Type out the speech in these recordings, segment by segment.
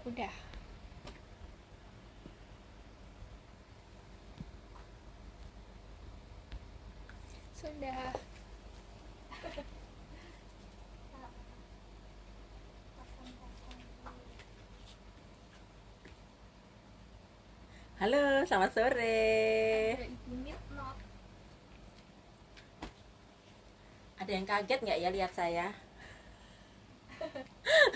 udah. Sudah. Halo, selamat sore. Ada Ibu Mitno. Ada yang kaget nggak ya lihat saya?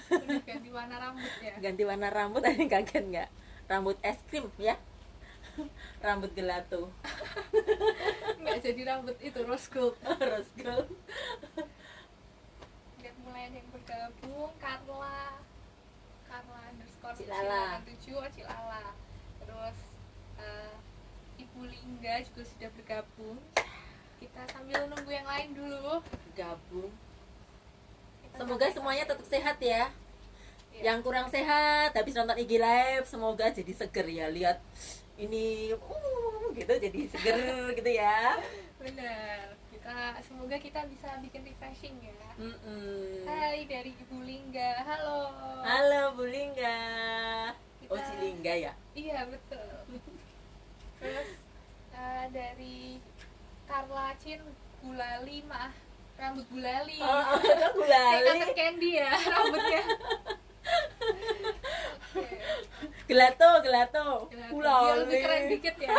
Udah ganti warna rambut ya. Ganti warna rambut, ada yang kaget nggak? Rambut es krim ya? Rambut gelato. Nggak jadi rambut itu rose gold. Rose gold. Lihat mulai ada yang bergabung. Carla underscore Cilala. 7 Cilala. Terus Ibu Lingga juga sudah bergabung. Kita sambil nunggu yang lain dulu. Gabung. Kita Semoga sampai- semuanya tetap sehat ya. Iya. Yang kurang sehat habis nonton IG live semoga jadi seger ya. Lihat ini gitu jadi seger gitu ya. Benar. Semoga kita bisa bikin refreshing ya. Mm-mm. Hai dari Ibu Lingga. Halo. Halo Bu Lingga. Kita- Oh Cilingga ya. Iya betul. Terus dari Carla Chin Gulali rambut gulali. Oh, Kayak gulali. Cotton Candy ya rambutnya. Oke. Gelato, gelato. Biar lebih keren dikit ya.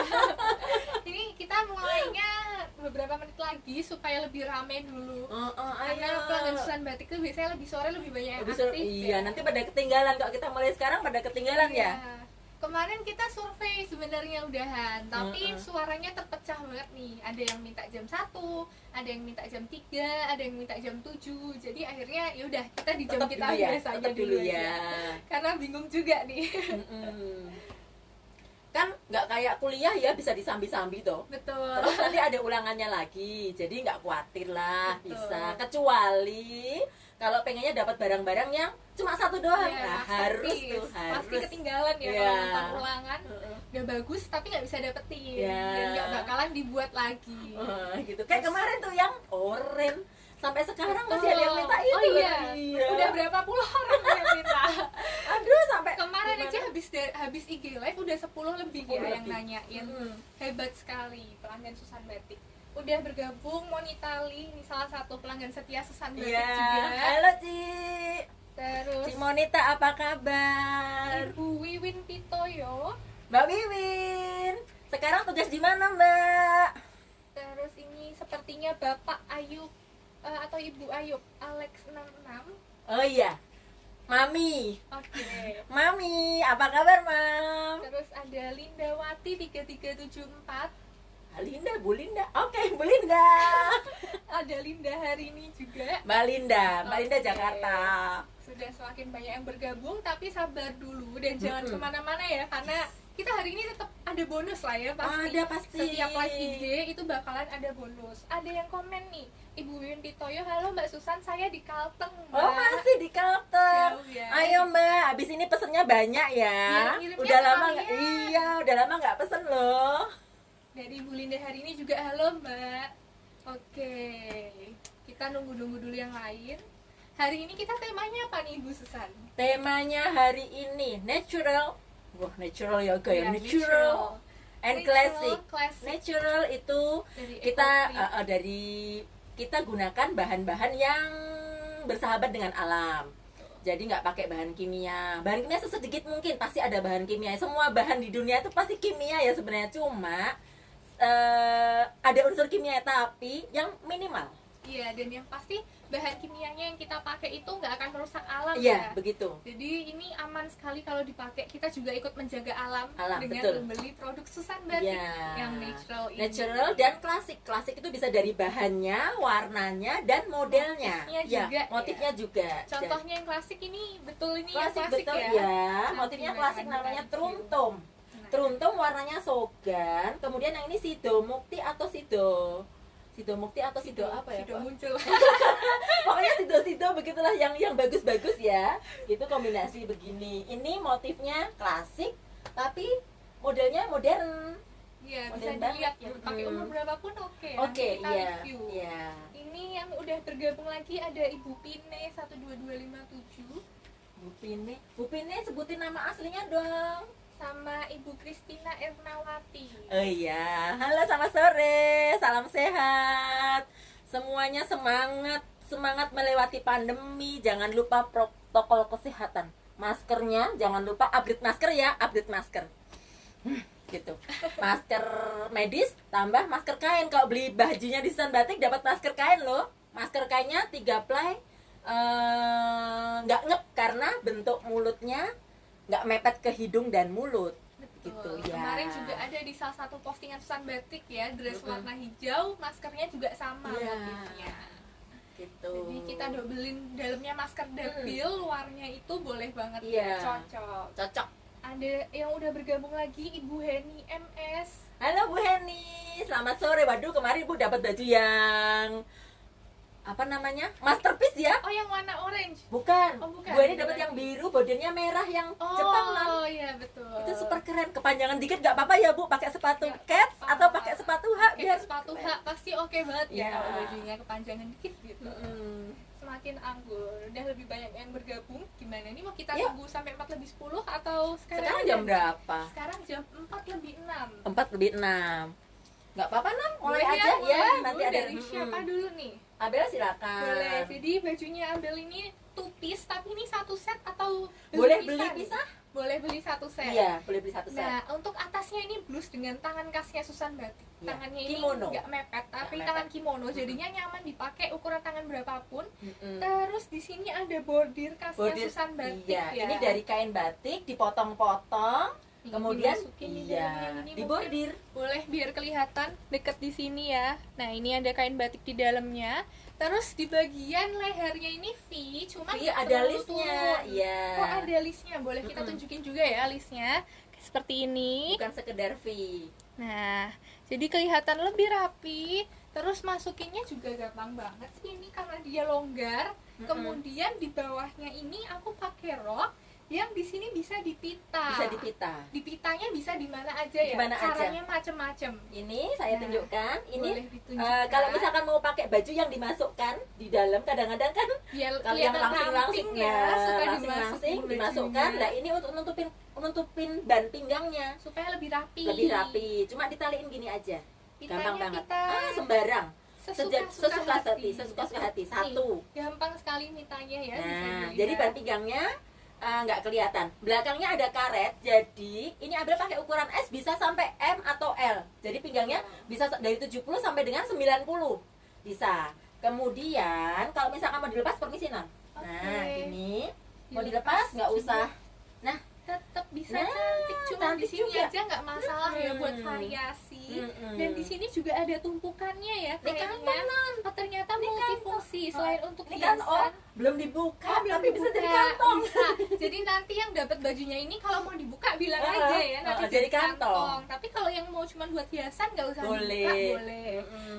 Ini kita mulainya beberapa menit lagi supaya lebih rame dulu. Karena pelanggan Susan Batik tuh biasanya lebih sore lebih banyak yang Lebih aktif iya, ya. nanti pada ketinggalan. Kalau kita mulai sekarang pada ketinggalan ya. Iya. Kemarin kita survei sebenarnya udahan, tapi suaranya terpecah banget nih. Ada yang minta jam 1, ada yang minta jam 3, ada yang minta jam 7. Jadi akhirnya ya udah kita di jam Tetap kita dulu ya, biasa aja tetap dulu aja. ya. Karena bingung juga nih. Mm-mm. Kan nggak kayak kuliah ya bisa disambi-sambi toh. Betul. Terus nanti ada ulangannya lagi, jadi nggak khawatir lah, Betul. bisa. Kecuali kalau pengennya dapat barang-barang yang cuma satu doang, Ya, nah harus masterpiece. tuh harus. Pasti ketinggalan ya Iya. kalau nonton ulangan. Udah bagus tapi nggak bisa dapetin. Iya. Dan nggak bakalan dibuat lagi. Gitu. Kayak kemarin tuh yang oren sampai sekarang masih ada yang minta itu. Oh iya. Iya. Udah berapa puluh orang yang minta. Aduh sampai Kemarin gimana? aja habis IG live udah 10 lebih 10 ya yang lebih. nanyain. Mm. Hebat sekali pelanggan Susan Batik. Udah bergabung Monitali, ini salah satu pelanggan setia Susan Batik Iya. juga. Halo Ci. Terus Ci Monita apa kabar? Ibu Wiwin Pitoyo. Mbak Wiwin. Sekarang tugas di mana, Mbak? Terus ini sepertinya Bapak Ayub atau Ibu Ayub Alex 66. Oh iya. Mami. Oke. Mami, apa kabar, Mam? Terus ada Lindawati 3374. Linda, Bu Linda. Oke, Bu Linda. Ada Linda hari ini juga. Mbak Linda Oke. Jakarta. Sudah semakin banyak yang bergabung, tapi sabar dulu dan jangan Mm-mm. kemana-mana ya, karena kita hari ini tetap ada bonus lah ya pasti. Ada pasti. Setiap live IG itu bakalan ada bonus. Ada yang komen nih, Ibu Wiwin Pitoyo, halo Mbak Susan, saya di Kalteng. Mbak. Oh, masih di Kalteng. Jauh ya. Ayo, Mbak. Habis ini pesennya banyak ya. Iya, ngirimnya Udah lama nggak? sekalian. Iya, udah lama nggak pesen loh. Dari Ibu Linda hari ini juga halo Mbak. Oke, kita nunggu-nunggu dulu yang lain. Hari ini kita temanya apa nih Ibu Susan? Temanya hari ini natural. Wah, natural yoga ya. Ya, Natural and Natural, classic. classic. Natural itu Dari kita Ecofree. dari kita gunakan bahan-bahan yang bersahabat dengan alam. Jadi nggak pakai bahan kimia. Bahan kimia sesedikit mungkin pasti ada bahan kimia. Semua bahan di dunia itu pasti kimia ya sebenarnya, cuma ada unsur kimia tapi yang minimal. Iya, dan yang pasti bahan kimianya yang kita pakai itu nggak akan merusak alam Iya, ya. begitu. Jadi ini aman sekali kalau dipakai. Kita juga ikut menjaga alam, Alam, dengan betul. membeli produk Susan Batik Iya. yang natural ini. Natural dan klasik. Klasik itu bisa dari bahannya, warnanya, dan modelnya. Motifnya Ya, juga, motifnya juga. Contohnya yang klasik ini betul ini Klasik, yang klasik betul ya. ya. Nanti Motifnya bakalan klasik kita namanya review. truntum. Nah, Truntum warnanya sogan. Kemudian yang ini sido mukti atau sido mukti atau sido apa ya? Sudah Pak? muncul. Pokoknya sido begitulah yang bagus-bagus ya. Itu kombinasi begini. Ini motifnya klasik tapi modelnya modern. Iya, bisa Modern dilihat banget. ya. Pakai umur berapapun oke. Oke, Nanti kita iya. review. Iya. Ini yang udah bergabung lagi ada Ibu Pine 12257. Bu Bu Pini sebutin nama aslinya dong. Sama Ibu Kristina Ernawati. Oh iya, halo selamat sore, salam sehat. Semuanya semangat melewati pandemi. Jangan lupa protokol kesehatan. Maskernya jangan lupa update masker ya, update masker. Gitu. Masker medis tambah masker kain. Kalau beli bajunya di Susan Batik dapat masker kain loh. Masker kainnya 3 ply. Nggak ngep karena bentuk mulutnya nggak mepet ke hidung dan mulut. Gitu ya. Kemarin juga ada di salah satu postingan Susan Batik ya, dress warna hijau, maskernya juga sama motifnya. Gitu. Jadi kita dobelin dalamnya masker double, luarnya itu boleh banget, cocok. Ada yang udah bergabung lagi, Ibu Heni MS. Halo Bu Heni, selamat sore. Waduh, kemarin Bu dapat baju yang apa namanya? Masterpiece ya? Oh, yang warna orange. Bukan. Oh, bukan. Bu Heni dapat yang biru, bodinya merah yang Jepang lah. Oh iya betul. Itu super keren. Kepanjangan dikit nggak apa-apa ya Bu? Pakai sepatu cats atau pakai sepatu hak biar sepatu hak pasti oke banget ya. Iya. Kalau bajunya kepanjangan dikit gitu. Semakin anggur. Udah lebih banyak yang bergabung. Gimana nih, mau kita tunggu sampai 4:10 atau Sekarang jam berapa? Sekarang jam 4:06. 4:06. Nggak apa-apa Nam, mulai Boleh aja ya. mulai Nanti dulu. ada Dari siapa dulu nih? Abel silakan. Boleh. Jadi bajunya Abel ini 2 piece, tapi ini 1 set atau Boleh beli pisah? Boleh beli 1 set. Iya, boleh beli 1 set. Nah, untuk atasnya ini blus dengan tangan khasnya Susan Batik. Iya. Tangannya ini Kimono. nggak mepet, tapi Nggak tangan mepet. kimono, jadinya nyaman dipakai ukuran tangan berapapun. Terus di sini ada bordir khasnya Susan Batik iya. ya. Ini dari kain batik dipotong-potong, Nih, kemudian dimasukin di dalamnya ini dibordir. boleh biar kelihatan deket di sini ya. Nah, ini ada kain batik di dalamnya. Terus di bagian lehernya ini V, cuma V nggak ada terlalu listnya. turun. Iya. Oh, ada listnya. Boleh kita tunjukin juga ya listnya. Seperti ini. Bukan sekedar V. Nah, jadi kelihatan lebih rapi. Terus masukinnya juga gampang banget sih ini karena dia longgar. Kemudian di bawahnya ini aku pakai rok yang di sini bisa dipita. Bisa dipita. Dipitanya bisa di mana aja ya. Dimana aja. Caranya macem-macem. Ini saya Nah, tunjukkan. Ini boleh ditunjukkan. kalau misalkan mau pakai baju yang dimasukkan di dalam, kadang-kadang kan Biar kalau yang kelihatan langsing-langsing ramping ya, suka langsing-langsing dimasukin dimasukkan. bajunya. Nah, ini untuk nutupin ban pinggangnya. Supaya lebih rapi. Lebih rapi. Cuma ditaliin gini aja. Pitanya Gampang banget. kita Sembarang. sesuka Sesuka hati. Satu. Nih, gampang sekali mitanya ya. bisa Nah, dilihat. jadi ban pinggangnya nggak kelihatan. Belakangnya ada karet. Jadi ini Abel pakai ukuran S bisa sampai M atau L. Jadi pinggangnya bisa dari 70 sampai dengan 90. Bisa. Kemudian kalau misalkan mau dilepas permisi Nan. Nah, Oke. ini mau dilepas nggak usah. Nah, tetap bisa Nah, cantik, cuma di cantik sini juga. aja nggak masalah ya buat variasi. Dan di sini juga ada tumpukannya ya Ini kayaknya. kantong, Nan. Oh, ternyata Ini multifungsi selain untuk ini kan hiasan. belum dibuka, Oh, belum tapi bisa dibuka. jadi kantong. Bisa. Jadi nanti yang dapat bajunya ini kalau mau dibuka bilang aja ya, nanti jadi jadi kantong. Tapi kalau yang mau cuma buat hiasan nggak usah Boleh. dibuka, boleh.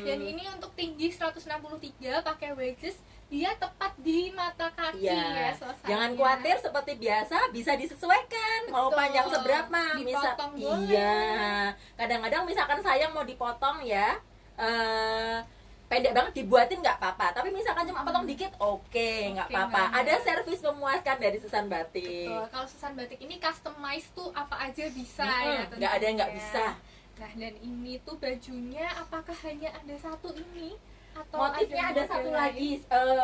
Dan ini untuk tinggi 163 pakai wedges, dia tepat di mata kaki ya suasananya. Jangan khawatir, seperti biasa bisa disesuaikan. Mau Betul. panjang seberapa? Dipotong boleh. Iya. Kadang-kadang misalkan sayang mau dipotong ya, pendek banget dibuatin nggak apa-apa. Tapi misalkan cuma potong dikit, oke, nggak Oke apa-apa. banget. Ada servis memuaskan dari Susan Batik. Betul. Kalau Susan Batik ini customize tuh apa aja bisa ya. Nggak ada yang nggak tentunya. bisa. Nah, dan ini tuh bajunya apakah hanya ada satu ini atau Motifnya ada model satu lain? lagi.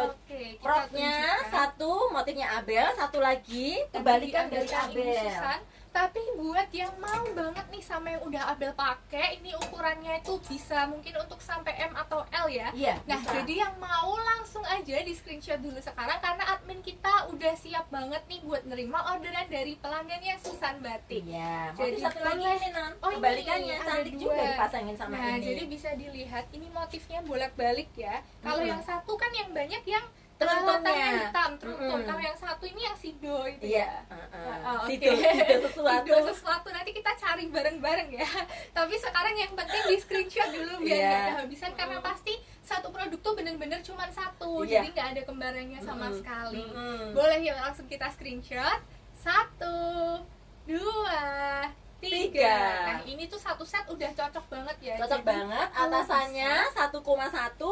Oke, kita Crotnya tunjukkan. satu, motifnya Abel, satu lagi Tadi kebalikan dari diambilkan ini Abel. Susan. Tapi buat yang mau banget nih sama yang udah Abel pakai, ini ukurannya itu bisa mungkin untuk sampai M atau L ya. Iya. Nah, bisa. jadi yang mau langsung aja di screenshot dulu sekarang karena admin kita udah siap banget nih buat nerima orderan dari pelanggannya Susan Batik. Iya. Jadi Motif satu lagi boleh. ini Nan. Oh, ini Kebalikannya ada cantik dua. juga dipasangin sama Nah, ini. jadi bisa dilihat ini motifnya bolak-balik ya. Kalau yang satu kan yang banyak yang Teruntunnya. latarnya hitam, teruntun. Mm-mm. Kalau yang satu ini yang sido itu Iya. ya. Oh, Sido, oke. sido sesuatu. Sido sesuatu nanti kita cari bareng-bareng ya. Tapi sekarang yang penting di screenshot dulu biar Iya. nggak ada habisan karena pasti satu produk tuh bener-bener cuma satu, Iya. jadi nggak ada kembarannya sama sekali. Mm-mm. Boleh ya langsung kita screenshot. 1, 2, 3. Nah ini tuh satu set udah cocok banget ya. Cocok Jadi, banget, kalau atasannya 1,1,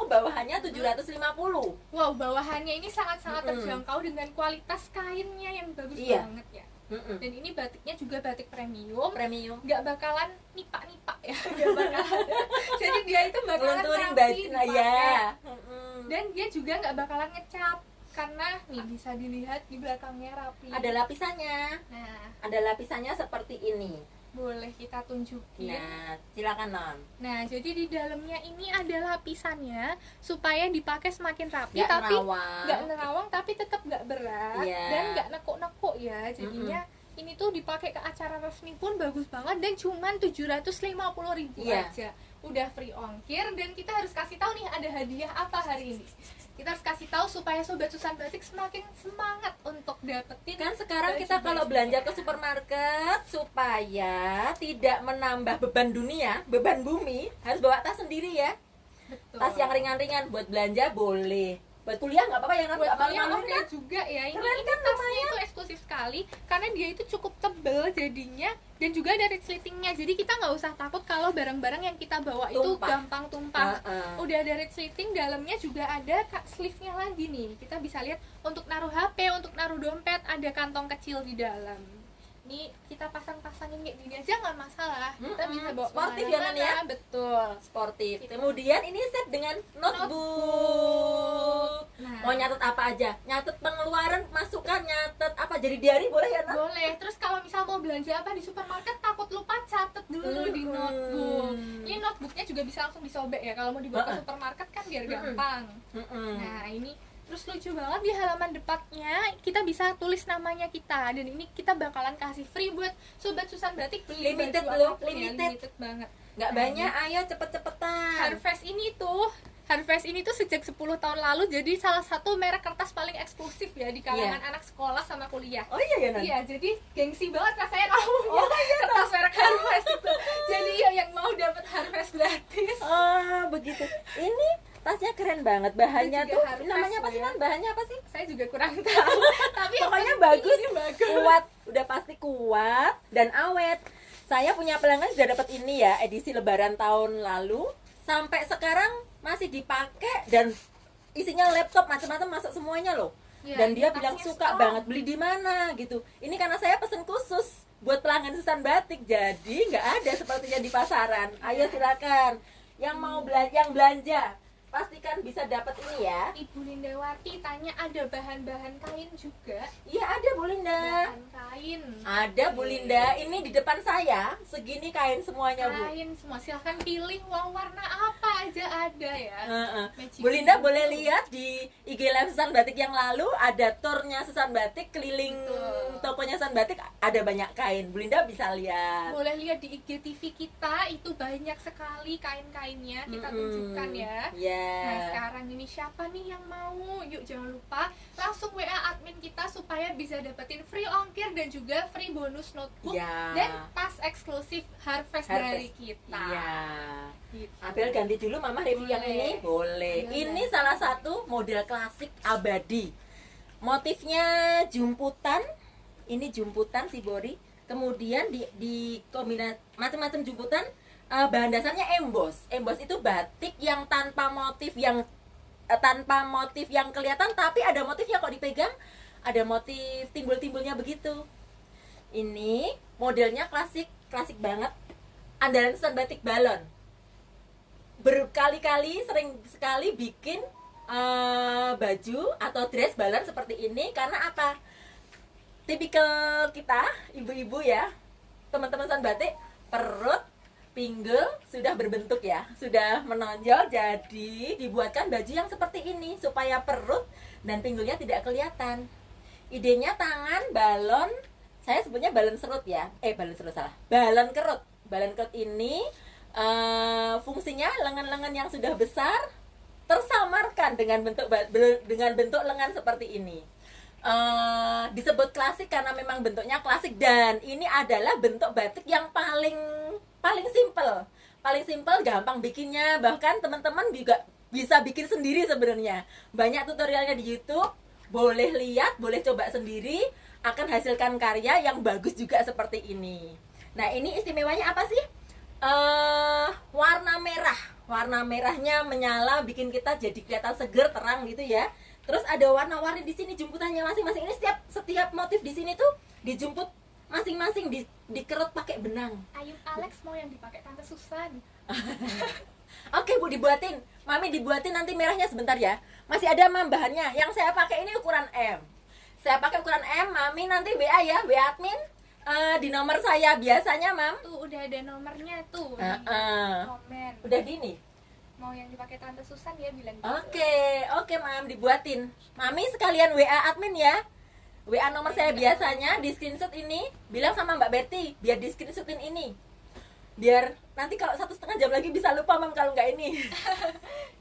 bawahannya 750. wow, bawahannya ini sangat-sangat Mm-mm. terjangkau dengan kualitas kainnya yang bagus Iya. banget ya. Mm-mm. Dan ini batiknya juga batik premium, Premium. nggak bakalan nipak-nipak ya, nggak bakalan. Jadi dia itu bakalan Ngelunturin rapi baju, nah dipakai. ya. Mm-mm. Dan dia juga nggak bakalan ngecap karena nih bisa dilihat di belakangnya rapi. Ada lapisannya. Nah, Ada lapisannya seperti ini. boleh kita tunjukin. Nah, silakan Non. Nah, jadi di dalamnya ini ada lapisannya supaya dipakai semakin rapi, Nggak tapi nerawang. nggak nerawang, tapi tetap nggak berat Iya. dan nggak nekuk-nekuk ya. Jadinya ini tuh dipakai ke acara resmi pun bagus banget dan cuman 750.000 Iya. aja. Udah free ongkir dan kita harus kasih tahu nih ada hadiah apa hari ini. Kita harus kasih tahu supaya sobat Susan Batik semakin semangat untuk dapetin. Kan sekarang baju-baju kita kalau belanja ke mereka. supermarket supaya tidak menambah beban dunia, beban bumi, harus bawa tas sendiri ya. Betul. Tas yang ringan-ringan buat belanja boleh. Buat kuliah nggak apa-apa ya kan? Buat Nggak kalian malu-maluin oke kan? juga ya. Ini Keren kan tasnya itu eksklusif sekali karena dia itu cukup tebel jadinya dan juga dari sletingnya. Jadi kita nggak usah takut kalau barang-barang yang kita bawa itu Tumpah. gampang tumpah. Heeh. Udah dari sleting, dalamnya juga ada sleeve-nya lagi nih. Kita bisa lihat untuk naruh HP, untuk naruh dompet, ada kantong kecil di dalam. Ini kita pasang-pasangin kayak gini aja nggak masalah. Kita bisa bawa Sportif ya, Nan, ya? kemana-mana. Betul. Sportif. Gitu. Kemudian ini set dengan notebook. Nah, Mau nyatet apa aja? Nyatet pengeluaran, masukan, nyatet apa jadi diary boleh ya, Nak? boleh. Terus kalau misal mau belanja apa di supermarket takut lupa, catet dulu di notebook. Ini notebooknya juga bisa langsung disobek ya. Kalau mau dibawa ke supermarket kan biar gampang. Nah ini terus lucu banget di halaman depannya kita bisa tulis namanya kita dan ini kita bakalan kasih free buat sobat Susan Batik beli Limited baju loh, apapun ya, limited. limited banget. Nggak Nah, banyak, ayo cepet-cepetan. Harvest ini tuh sejak 10 tahun lalu jadi salah satu merek kertas paling eksklusif ya di kalangan anak sekolah sama kuliah. Oh iya ya, Nan? Iya, jadi gengsi banget rasanya kalau punya kertas merek Harvest itu. Jadi ya yang mau dapat Harvest gratis. Oh, begitu. Ini tasnya keren banget, bahannya Itu juga tuh Harvest namanya apa sih, ya. Nan? Bahannya apa sih? Saya juga kurang tahu, tapi yang Pokoknya penting bagus, ini bagus. kuat, udah pasti kuat dan awet. Saya punya pelanggan sudah dapat ini ya, edisi Lebaran tahun lalu, sampai sekarang masih dipakai dan isinya laptop macam-macam masuk semuanya loh. Ya, Dan dia tasnya bilang suka strong. banget, beli di mana gitu. Ini karena saya pesen khusus buat pelanggan Susan Batik, jadi nggak ada sepertinya di pasaran. Ayo silakan, yang mau belanja pastikan bisa dapat ini ya. Ibu Lindawati tanya ada bahan-bahan kain juga. Iya ada Bu Linda. Bahan kain. Ada Bu Linda, ini di depan saya segini kain semuanya Bu. Kain semua. Silahkan pilih mau warna apa aja ada ya. Heeh. Magic Bu Linda Blue. boleh lihat di IG Live Susan Batik yang lalu ada turnya Susan Batik keliling Betul. tokonya Susan Batik, ada banyak kain. Bu Linda bisa lihat. Boleh lihat di IGTV kita itu banyak sekali kain-kainnya kita tunjukkan ya. Ya. Nah sekarang ini siapa nih yang mau? Yuk jangan lupa langsung WA admin kita supaya bisa dapetin free ongkir dan juga free bonus notebook Ya. dan tas eksklusif Harvest dari kita. Iya. Gitu. Abel ganti dulu Mama review yang ini. Boleh. Boleh. Ini salah satu model klasik abadi. Motifnya jumputan. Ini jumputan Shibori. Kemudian di kombinasi macam-macam jumputan. Bahan dasarnya emboss. Emboss itu batik yang tanpa motif yang kelihatan, tapi ada motifnya kok dipegang. Ada motif timbul-timbulnya begitu. Ini modelnya klasik banget. Andalan Susan Batik balon. Berkali-kali sering sekali bikin baju atau dress balon seperti ini karena apa? Tipikal kita ibu-ibu ya, teman-teman Susan Batik, perut pinggul sudah berbentuk ya, sudah menonjol, jadi dibuatkan baju yang seperti ini supaya perut dan pinggulnya tidak kelihatan. Idenya tangan balon, saya sebutnya balon serut ya, balon serut salah, balon kerut. Balon kerut ini fungsinya lengan-lengan yang sudah besar tersamarkan dengan bentuk lengan seperti ini. Disebut klasik karena memang bentuknya klasik dan ini adalah bentuk batik yang paling simple, gampang bikinnya, bahkan teman-teman juga bisa bikin sendiri sebenarnya. Banyak tutorialnya di YouTube, boleh lihat, boleh coba sendiri, akan hasilkan karya yang bagus juga seperti ini. Nah, ini istimewanya apa sih? Warna merah. Warna merahnya menyala, bikin kita jadi kelihatan seger, terang gitu ya. Terus ada warna-warni di sini, jemputannya masing-masing. Ini setiap motif di sini tuh dijemput masing-masing, dikerut pakai benang. Ayub Alex mau yang dipakai Tante Susan. Oke Bu, dibuatin. Mami dibuatin nanti merahnya sebentar ya. Masih ada Mam bahannya. Yang saya pakai ini ukuran M. Saya pakai ukuran M. Mami nanti WA ya, WA admin di nomor saya biasanya Mam. Tuh udah ada nomornya tuh. Komen. Udah gini. Mau yang dipakai Tante Susan ya bilang gitu. Oke Mam, dibuatin. Mami sekalian WA admin ya. WA nomor saya biasanya di screenshot ini. Bilang sama Mbak Betty biar di screenshotin ini. Biar nanti kalau 1,5 jam lagi bisa lupa Mam kalau nggak ini.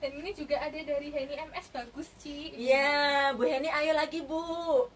Dan ini juga ada dari Heni MS, bagus Ci. Iya, Bu Heni ayo lagi Bu.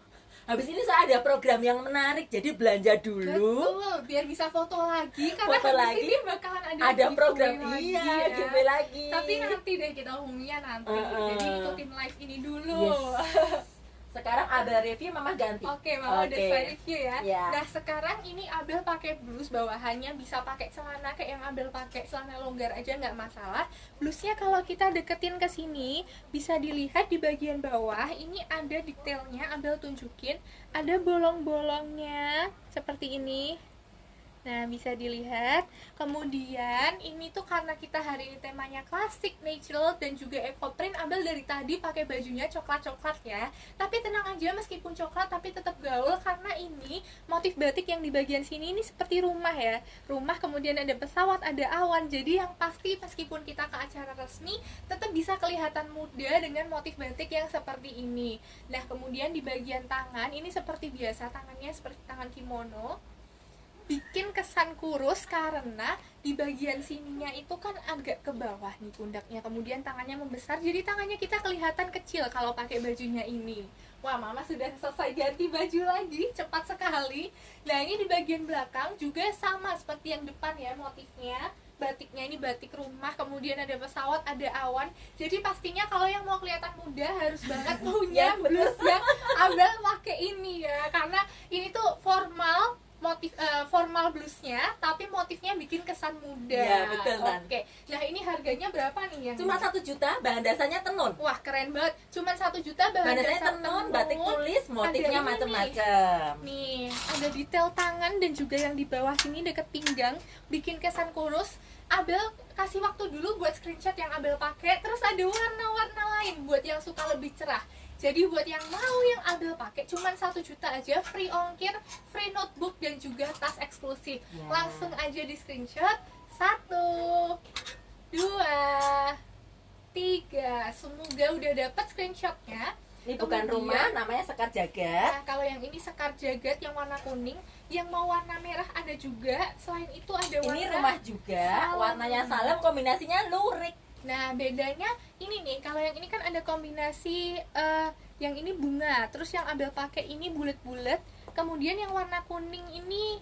Habis ini saya ada program yang menarik, jadi belanja dulu. Betul, biar bisa foto lagi. Karena Foto habis lagi, ini bakalan ada giveaway program lagi, iya, ya. giveaway lagi. Tapi nanti deh kita umumnya nanti. Jadi ikutin live ini dulu. Yes. Sekarang ada review, Mama ganti. Oke, Mama udah selesai review ya. Yeah. Nah, sekarang ini Abel pakai blus bawahannya, bisa pakai celana kayak yang Abel pakai, celana longgar aja nggak masalah. Blusnya kalau kita deketin ke sini, bisa dilihat di bagian bawah ini ada detailnya. Abel tunjukin, ada bolong-bolongnya seperti ini. Nah, bisa dilihat. Kemudian ini tuh karena kita hari ini temanya klasik, natural, dan juga eco print, Abel dari tadi pakai bajunya coklat-coklat ya. Tapi tenang aja, meskipun coklat tapi tetap gaul, karena ini motif batik yang di bagian sini ini seperti rumah ya. Rumah, kemudian ada pesawat, ada awan. Jadi yang pasti meskipun kita ke acara resmi, tetap bisa kelihatan muda dengan motif batik yang seperti ini. Nah, kemudian di bagian tangan, ini seperti biasa, tangannya seperti tangan kimono. Bikin kesan kurus karena di bagian sininya itu kan agak ke bawah nih pundaknya, kemudian tangannya membesar, jadi tangannya kita kelihatan kecil kalau pakai bajunya ini. Wah, Mama sudah selesai ganti baju lagi, cepat sekali. Nah, ini di bagian belakang juga sama seperti yang depan ya motifnya. Batiknya ini batik rumah, kemudian ada pesawat, ada awan. Jadi pastinya kalau yang mau kelihatan muda harus banget punya blus yang Abel pakai ini ya, karena ini tuh formal. Formal blusnya, tapi motifnya bikin kesan muda. Ya, betul kan. Oke, nah ini harganya berapa nih yang? Cuma 1 juta, bahan dasarnya tenun. Wah, keren banget. Cuma 1 juta bahan dasarnya dasar tenun, batik tulis, motifnya ini macam-macam. Nih, ada detail tangan dan juga yang di bawah sini deket pinggang, bikin kesan kurus. Abel kasih waktu dulu buat screenshot yang Abel pakai, terus ada warna-warna lain buat yang suka lebih cerah. Jadi buat yang mau yang Abel pakai cuman 1 juta aja, free ongkir, free notebook, dan juga tas eksklusif. Langsung aja di screenshot. 1, 2, 3. Semoga udah dapat screenshotnya. Ini bukan rumah, namanya Sekar Jagat. Nah, kalau yang ini Sekar Jagat yang warna kuning, yang mau warna merah ada juga. Selain itu ada warna ini rumah juga, warnanya salem, kombinasinya lurik. Nah, bedanya ini nih, kalau yang ini kan ada kombinasi yang ini bunga, terus yang Abel pakai ini bulat-bulat, kemudian yang warna kuning ini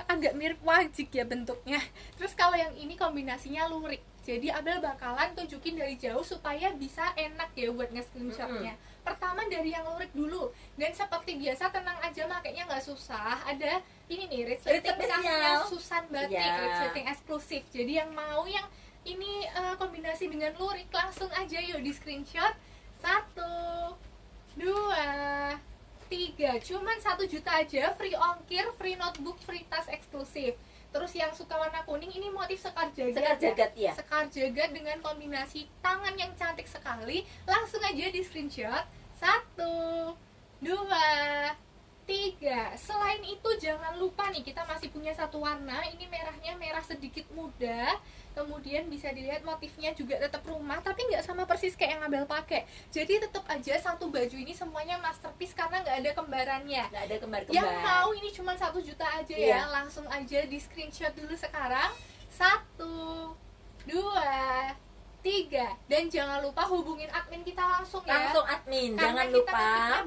agak mirip wajik ya bentuknya. Terus kalau yang ini kombinasinya lurik. Jadi Abel bakalan tunjukin dari jauh supaya bisa enak ya buat nge-screenshotnya. Pertama dari yang lurik dulu. Dan seperti biasa, tenang aja, makanya nggak susah. Ada ini nih, resleting khasnya Susan Batik, resleting eksklusif. Jadi yang mau yang ini kombinasi dengan lurik, langsung aja yuk di screenshot. 1, 2, 3. Cuman 1 juta aja, free ongkir, free notebook, free tas eksklusif. Terus yang suka warna kuning, ini motif Sekar Jagat. Sekar Jagat ya. Sekar Jagat dengan kombinasi tangan yang cantik sekali. Langsung aja di screenshot. 1, 2, 3. Selain itu jangan lupa nih, kita masih punya satu warna. Ini merahnya merah sedikit muda. Kemudian bisa dilihat motifnya juga tetap rumah, tapi nggak sama persis kayak yang Abel pakai. Jadi tetap aja satu baju ini semuanya masterpiece karena nggak ada kembarannya. Nggak ada kembar-kembar. Yang mau ini cuma 1 juta aja ya. Langsung aja di screenshot dulu sekarang. 1, 2, 3. Dan jangan lupa hubungin admin kita langsung ya. Langsung admin, karena jangan kita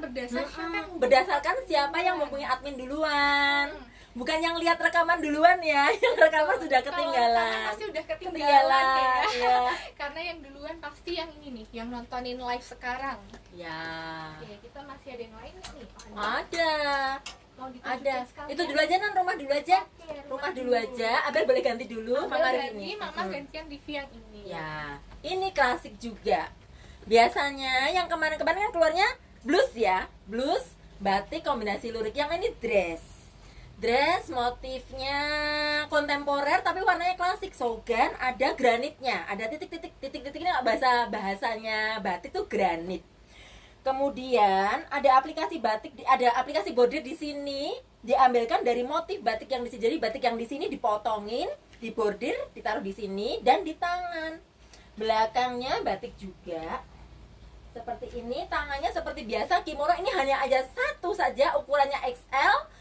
lupa. Berdasarkan siapa yang menghubungi admin duluan. Bukan yang lihat rekaman duluan ya. Yang rekaman sudah ketinggalan. Pasti udah ketinggalan ya. Karena yang duluan pasti yang ini nih, yang nontonin live sekarang. Ya. Oke, kita masih ada yang lain nih. Ada. Mau Ada. sekalian? Itu dulu aja, Nan, rumah dulu aja. Oke, rumah dulu aja. Abel boleh ganti dulu. Abel Mama ganti, ini. Mama gantian review yang ini. Ya, ini klasik juga. Biasanya yang kemarin-kemarin kan keluarnya blus ya, blus batik kombinasi lurik. Yang ini dress motifnya kontemporer tapi warnanya klasik, sogan, ada granitnya, ada titik-titiknya, nggak bahasanya batik tuh granit. Kemudian ada aplikasi batik, ada aplikasi bordir di sini, diambilkan dari motif batik yang di sini. Jadi batik yang di sini dipotongin, dibordir, ditaruh di sini dan di tangan. Belakangnya batik juga seperti ini, tangannya seperti biasa kimono. Ini hanya aja satu saja, ukurannya XL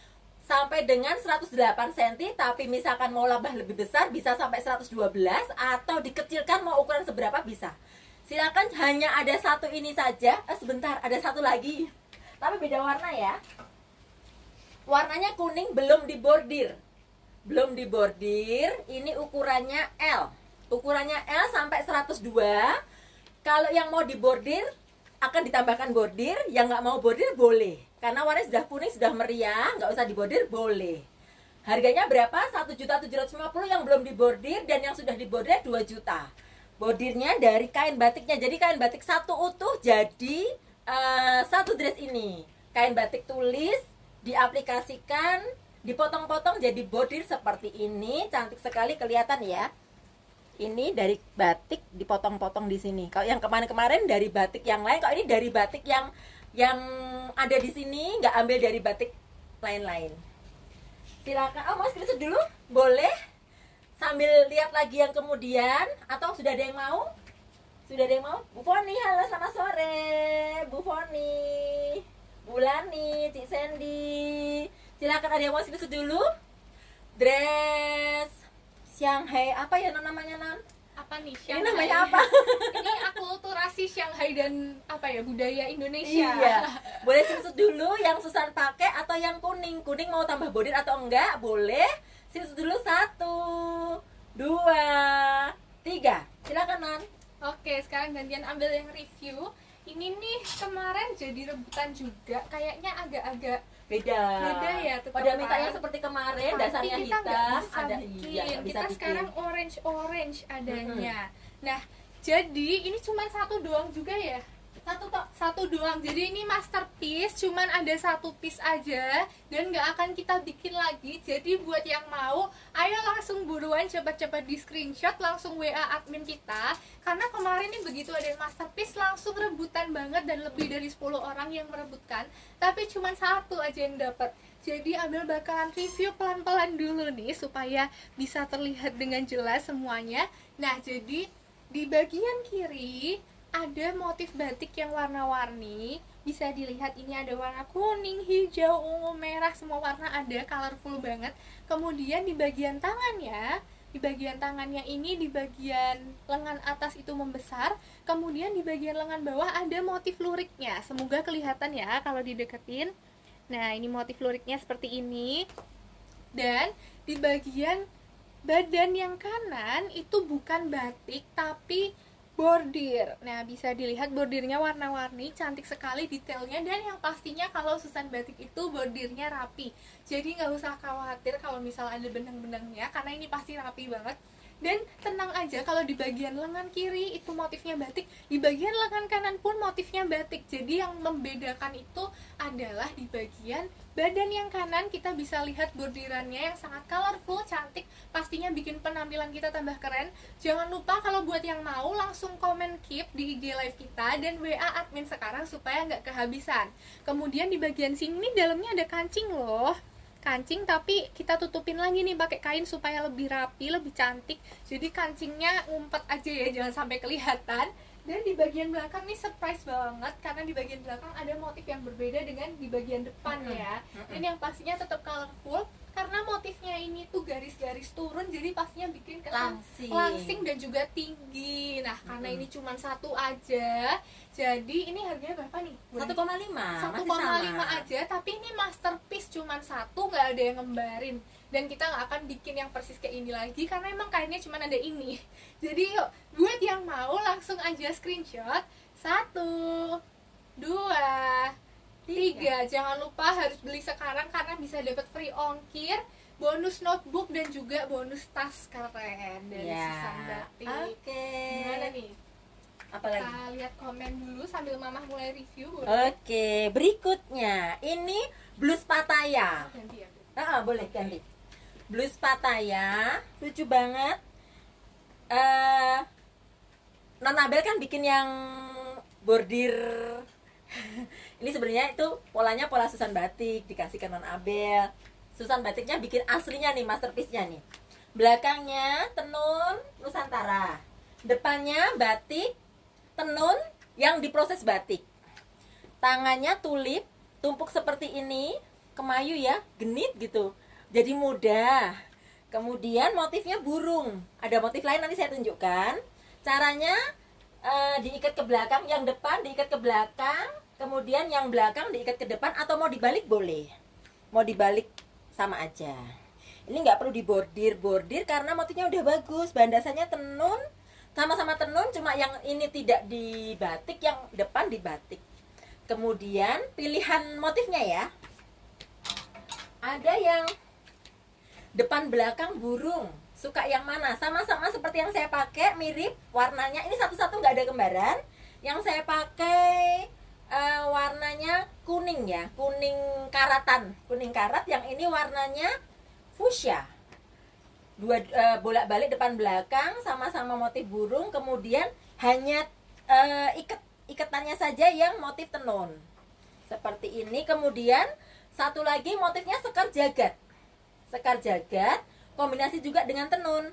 sampai dengan 108 cm. Tapi misalkan mau labah lebih besar bisa sampai 112, atau dikecilkan mau ukuran seberapa bisa. Silakan, hanya ada satu ini saja. Sebentar, ada satu lagi tapi beda warna ya. Warnanya kuning, belum dibordir. Ini ukurannya L. Ukurannya L sampai 102. Kalau yang mau dibordir akan ditambahkan bordir, yang nggak mau bordir boleh. Karena warnanya sudah kuning, sudah meriah, nggak usah dibordir boleh. Harganya berapa? 1.750.000 yang belum dibordir, dan yang sudah dibordir 2 juta. Bordirnya dari kain batiknya. Jadi kain batik satu utuh jadi satu dress ini. Kain batik tulis diaplikasikan, dipotong-potong jadi bordir seperti ini. Cantik sekali kelihatan ya. Ini dari batik dipotong-potong di sini. Kalau yang kemarin-kemarin dari batik yang lain, kalau ini dari batik yang ada di sini, nggak ambil dari batik lain-lain. Silakan. Oh, mau screenshot dulu? Boleh. Sambil lihat lagi yang kemudian, atau sudah ada yang mau? Sudah ada yang mau? Bu Foni, halo, selamat sore. Bu Foni, Bu Lani, Cik Sandy. Silakan, ada yang mau screenshot dulu? Dress Shanghai, apa ya namanya, Nan? Apa nih? Ini namanya apa? Ini akulturasi Shanghai dan apa ya, budaya Indonesia. Iya. Boleh screenshot dulu yang Susan pakai atau yang kuning. Kuning mau tambah bordir atau enggak? Boleh. Screenshot dulu 1, 2, 3. Silakan, Nan. Oke, sekarang gantian ambil yang review. Ini nih kemarin jadi rebutan juga. Kayaknya agak-agak Beda ya, tetap pada mintanya kan. seperti kemarin, Tapi dasarnya kita nggak hitam, bisa ada bikin. iya nggak bisa Kita bikin. sekarang orange adanya. Nah, jadi ini cuma satu doang juga ya. Satu doang. Jadi ini masterpiece, cuman ada satu piece aja dan nggak akan kita bikin lagi. Jadi buat yang mau, ayo langsung buruan cepat-cepat di screenshot, langsung WA admin kita. Karena kemarin nih begitu ada yang masterpiece langsung rebutan banget dan lebih dari 10 orang yang merebutkan. Tapi cuman satu aja yang dapat. Jadi Abel bakalan review pelan-pelan dulu nih supaya bisa terlihat dengan jelas semuanya. Nah, jadi di bagian kiri ada motif batik yang warna-warni. Bisa dilihat ini ada warna kuning, hijau, ungu, merah, semua warna ada, colorful banget. Kemudian di bagian tangannya, ini di bagian lengan atas itu membesar. Kemudian di bagian lengan bawah ada motif luriknya. Semoga kelihatan ya kalau dideketin. Nah, ini motif luriknya seperti ini. Dan di bagian badan yang kanan itu bukan batik tapi bordir. Nah, bisa dilihat bordirnya warna-warni, cantik sekali detailnya, dan yang pastinya kalau Susan batik itu bordirnya rapi. Jadi nggak usah khawatir kalau misal ada benang-benangnya, karena ini pasti rapi banget. Dan tenang aja kalau di bagian lengan kiri itu motifnya batik, di bagian lengan kanan pun motifnya batik. Jadi yang membedakan itu adalah di bagian badan yang kanan kita bisa lihat bordirannya yang sangat colorful, cantik, pastinya bikin penampilan kita tambah keren. Jangan lupa kalau buat yang mau langsung komen keep di IG live kita dan WA admin sekarang supaya nggak kehabisan. Kemudian di bagian sini dalamnya ada kancing loh. Kancing tapi kita tutupin lagi nih pakai kain supaya lebih rapi, lebih cantik. Jadi kancingnya ngumpet aja ya, jangan sampai kelihatan. Dan di bagian belakang nih surprise banget karena di bagian belakang ada motif yang berbeda dengan di bagian depan ya. Dan yang pastinya tetap colorful karena motifnya ini tuh garis-garis turun, jadi pastinya bikin kesan langsing dan juga tinggi. Nah, karena ini cuma satu aja, jadi ini harganya berapa nih? 1,5 aja, tapi ini masterpiece cuma satu, nggak ada yang ngembarin. Dan kita nggak akan bikin yang persis kayak ini lagi karena emang kainnya cuma ada ini. Jadi yuk, buat yang mau langsung aja screenshot 1, 2, 3. Jangan lupa harus beli sekarang karena bisa dapat free ongkir. bonus notebook dan juga bonus tas keren dari Susan Batik. Oke. Gimana nih? Apalagi? Kita lihat komen dulu sambil Mamah mulai review. Oke, berikutnya ini blus Pattaya. Ganti ya. Boleh ganti. Blus Pattaya, lucu banget. Non Abel kan bikin yang bordir. Ini sebenarnya itu polanya pola Susan Batik, dikasih ke Non Abel. Susan Batiknya bikin aslinya nih, masterpiece-nya nih. Belakangnya tenun Nusantara, depannya batik tenun yang diproses batik. Tangannya tulip, tumpuk seperti ini, kemayu ya, genit gitu. Jadi mudah. Kemudian motifnya burung. Ada motif lain nanti saya tunjukkan. Caranya diikat ke belakang, yang depan diikat ke belakang, kemudian yang belakang diikat ke depan, atau mau dibalik boleh. Mau dibalik sama aja. Ini nggak perlu dibordir karena motifnya udah bagus. Bahan dasarnya tenun, sama-sama tenun, cuma yang ini tidak dibatik, yang depan dibatik. Kemudian pilihan motifnya ya. Ada yang depan belakang burung. Suka yang mana? Sama-sama seperti yang saya pakai, mirip warnanya. Ini satu-satu nggak ada kembaran. Yang saya pakai warnanya kuning ya, kuning karatan, kuning karat. Yang ini warnanya fuchsia. Dua bolak-balik depan belakang, sama-sama motif burung. Kemudian hanya iketannya saja yang motif tenun seperti ini. Kemudian satu lagi motifnya sekar jagat. Sekar jagat kombinasi juga dengan tenun.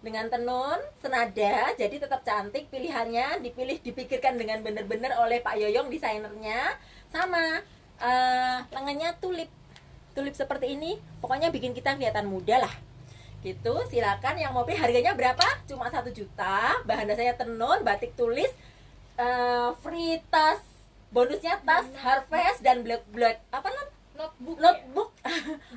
Dengan tenun senada, jadi tetap cantik. Pilihannya dipikirkan dengan benar-benar oleh Pak Yoyong desainernya. Sama lengannya tulip seperti ini. Pokoknya bikin kita kelihatan muda lah gitu. Silakan yang mau pilih. Harganya berapa? Cuma 1 juta. Bahan dasarnya tenun, batik tulis, free tas, bonusnya tas Harvest dan black apa namanya? Notebook.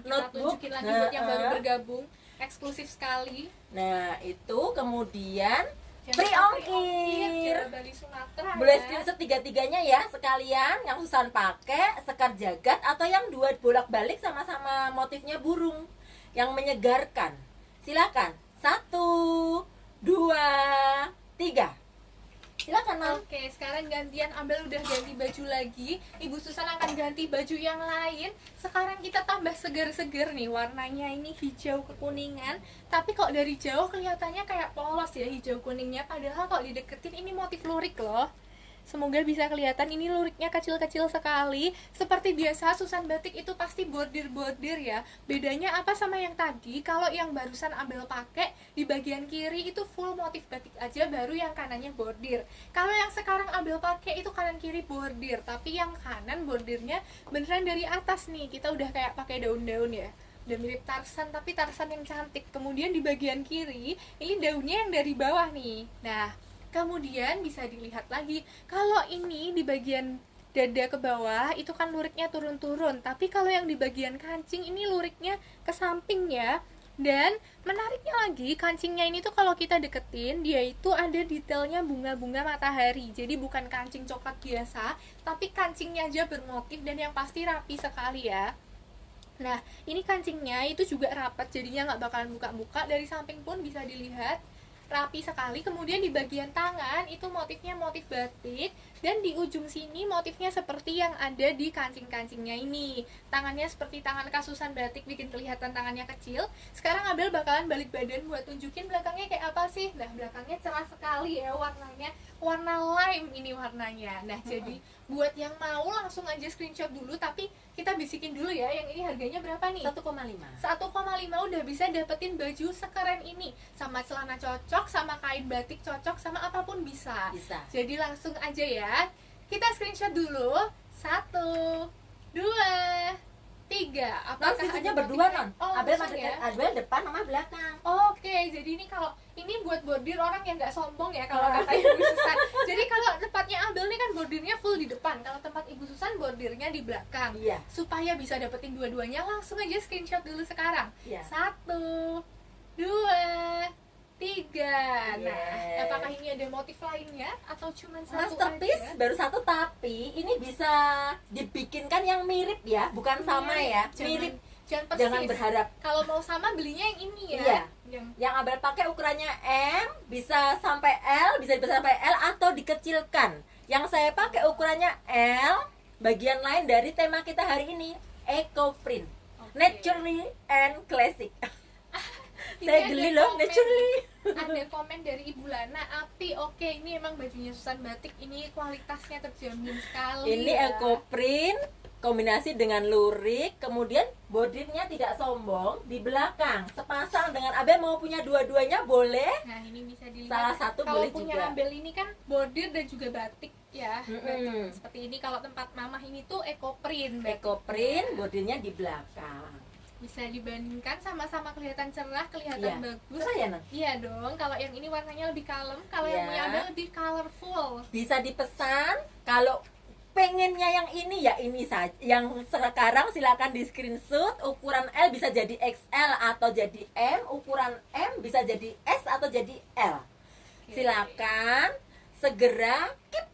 Kita tunjukin lagi buat yang baru bergabung, eksklusif sekali. Nah, itu kemudian free Jawa ongkir. Bali Sumatera. Boleh Ya. screenshot tiga-tiganya ya, sekalian yang Susan pakai, sekar jagat, atau yang dua bolak-balik sama-sama motifnya burung yang menyegarkan. Silakan. 1, 2, 3. Silakan, Mal. Oke, sekarang gantian. Amel udah ganti baju lagi. Ibu Susan akan ganti baju yang lain. Sekarang kita tambah seger-seger nih. Warnanya ini hijau kekuningan. Tapi kok dari jauh kelihatannya kayak polos ya hijau kuningnya. Padahal kok dideketin ini motif lurik loh. Semoga bisa kelihatan, ini luriknya kecil-kecil sekali. Seperti biasa Susan Batik itu pasti bordir-bordir ya. Bedanya apa sama yang tadi? Kalau yang barusan Amel pakai, di bagian kiri itu full motif batik aja, baru yang kanannya bordir. Kalau yang sekarang Amel pakai itu kanan kiri bordir, tapi yang kanan bordirnya beneran dari atas nih. Kita udah kayak pakai daun-daun ya. Udah mirip Tarsan, tapi Tarsan yang cantik. Kemudian di bagian kiri, ini daunnya yang dari bawah nih. Nah, kemudian bisa dilihat lagi, kalau ini di bagian dada ke bawah itu kan luriknya turun-turun, tapi kalau yang di bagian kancing ini luriknya ke samping ya. Dan menariknya lagi, kancingnya ini tuh kalau kita deketin, dia itu ada detailnya bunga-bunga matahari. Jadi bukan kancing coklat biasa, tapi kancingnya aja bermotif dan yang pasti rapi sekali ya. Nah, ini kancingnya itu juga rapat, jadinya nggak bakalan buka-buka. Dari samping pun bisa dilihat rapi sekali. Kemudian di bagian tangan itu motifnya motif batik, dan di ujung sini motifnya seperti yang ada di kancing-kancingnya ini. Tangannya seperti tangan Susan Batik, bikin kelihatan tangannya kecil. Sekarang Abel bakalan balik badan buat tunjukin belakangnya kayak apa sih. Nah, belakangnya cerah sekali ya warnanya, warna lime ini warnanya. Nah, jadi buat yang mau langsung aja screenshot dulu, tapi kita bisikin dulu ya, yang ini harganya berapa nih? 1,5. 1,5 udah bisa dapetin baju sekeren ini, sama celana cocok, sama kain batik cocok, sama apapun bisa. Jadi langsung aja ya, kita screenshot dulu. 1, 2, 3. Apakah Screenshotnya ada berdua, motifnya? Non. Oh, Abel langsung ya? Abel depan sama belakang. Oke, jadi ini kalau ini buat bordir orang yang nggak sombong ya, kalau kata Ibu Susan. Jadi kalau tempatnya Abel nih kan bordirnya full di depan, kalau tempat Ibu Susan bordirnya di belakang. Iya. Supaya bisa dapetin dua-duanya, langsung aja screenshot dulu sekarang. Iya. 1, 2, 3. Nah, Yes. apakah ini ada motif lainnya atau cuma satu Masterpiece aja? baru satu, tapi ini bisa dibikinkan yang mirip ya, bukan sama ya, mirip. jangan persis. Jangan berharap. Kalau mau sama belinya yang ini ya. Iya. Yang Abel pakai ukurannya M, bisa sampai L, bisa sampai L atau dikecilkan. Yang saya pakai ukurannya L, bagian lain dari tema kita hari ini, eco print. Naturally and classic. Saya geli loh, naturally. Ada komen dari Ibu Lana, Api, oke, ini emang bajunya Susan Batik, ini kualitasnya terjamin sekali. Ini ya. eco print kombinasi dengan lurik, kemudian bordirnya tidak sombong di belakang. Sepasang dengan Abel mau punya dua-duanya boleh. Nah, ini bisa dilihat. Salah satu kalau boleh punya juga. Abel ini kan bordir dan juga batik ya. Batik seperti ini. Kalau tempat mamah ini tuh eco print. Eco print, bordirnya di belakang. Bisa dibandingkan, sama-sama kelihatan cerah, kelihatan bagus. Cerah ya, Nang? Iya dong. Kalau yang ini warnanya lebih kalem, kalau yang Iya. punya Abel lebih colorful. Bisa dipesan. Kalau pengennya yang ini ya ini saja. Yang sekarang silakan di screenshot. Ukuran L bisa jadi XL atau jadi M. Ukuran M bisa jadi S atau jadi L. Silakan segera keep.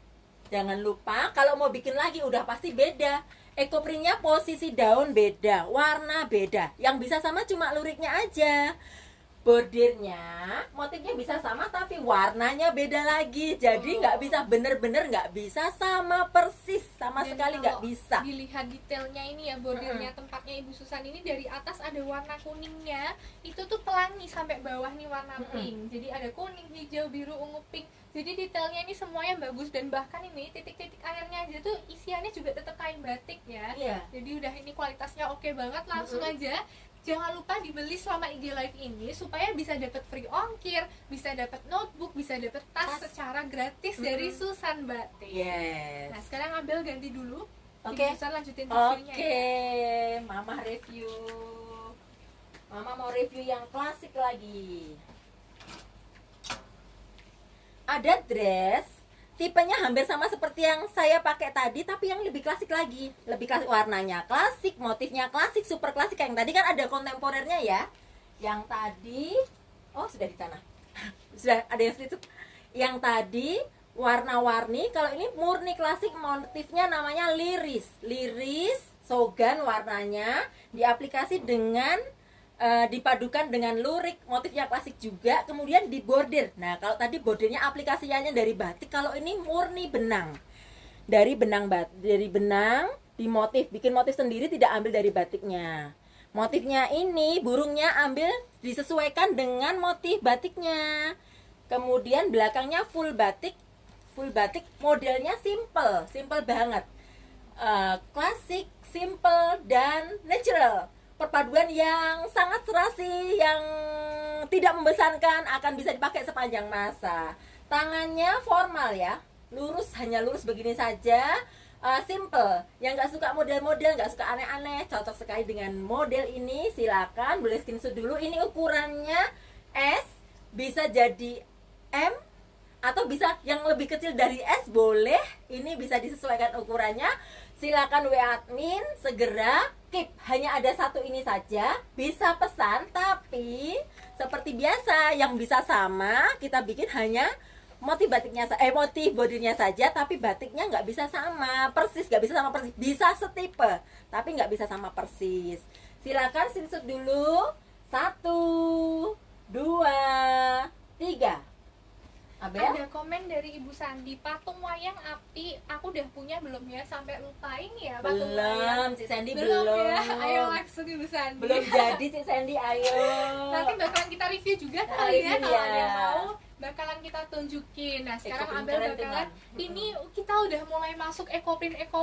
Jangan lupa kalau mau bikin lagi udah pasti beda. Eco printnya posisi daun beda, warna beda. Yang bisa sama cuma luriknya aja. Bordirnya, motifnya bisa sama tapi warnanya beda lagi. Jadi nggak bisa bener-bener nggak bisa sama persis, sama Dan sekali nggak kalau bisa. dilihat detailnya ini ya, bordirnya tempatnya Ibu Susan ini dari atas ada warna kuningnya, itu tuh pelangi sampai bawah nih warna pink. Jadi ada kuning, hijau, biru, ungu, pink. Jadi detailnya ini semuanya bagus, dan bahkan ini titik-titik airnya aja tuh isiannya juga tetap kain batik ya. Iya. Jadi udah ini kualitasnya oke banget, langsung aja. Jangan lupa dibeli selama IG Live ini supaya bisa dapat free ongkir, bisa dapat notebook, bisa dapat tas secara gratis dari Susan Batik. Yes. Nah, sekarang Abel ganti dulu. Oke. Susan lanjutin reviewnya Oke, ya. Mama review. Mama mau review yang klasik lagi. Ada dress, tipenya hampir sama seperti yang saya pakai tadi, tapi yang lebih klasik lagi. Lebih klasik, warnanya klasik, motifnya klasik, super klasik. Yang tadi kan ada kontemporernya ya. Yang tadi, oh sudah di sana. Sudah ada yang sedikit. Yang tadi warna-warni, kalau ini murni klasik, motifnya namanya liris. Liris, sogan warnanya, diaplikasi dengan dipadukan dengan lurik, motifnya klasik juga, kemudian di bordir. Nah, kalau tadi bordirnya aplikasinya dari batik, kalau ini murni benang. Dari benang di motif, bikin motif sendiri, tidak ambil dari batiknya. Motifnya ini burungnya ambil disesuaikan dengan motif batiknya. Kemudian belakangnya full batik modelnya simple banget. Klasik, simple dan natural. Perpaduan yang sangat serasi, yang tidak membosankan, akan bisa dipakai sepanjang masa. Tangannya formal ya, hanya lurus begini saja. Simple. Yang nggak suka model-model, nggak suka aneh-aneh, cocok sekali dengan model ini. Silakan boleh screenshot dulu. Ini ukurannya S, bisa jadi M, atau bisa yang lebih kecil dari S boleh. Ini bisa disesuaikan ukurannya. Silakan WA admin, segera keep. Hanya ada satu ini saja, bisa pesan, tapi seperti biasa yang bisa sama kita bikin hanya motif batiknya, motif bordirnya saja, tapi batiknya nggak bisa sama persis, bisa setipe, tapi nggak bisa sama persis. Silakan screenshot dulu. 1, 2, 3. Abel? Ada komen dari Ibu Sandi, patung wayang api, aku udah punya belum ya, sampai lupain ya patung wayang. Cik Sandy belum belum. ya, ayo langsung Ibu Sandi. Belum jadi Cik Sandy, ayo. Nanti bakalan kita review juga Nah, kali ya, review kalau ya. ada yang mau bakalan kita tunjukin. Nah, sekarang Eco print Abel keren tuh, bakalan Mam. ini kita udah mulai masuk eco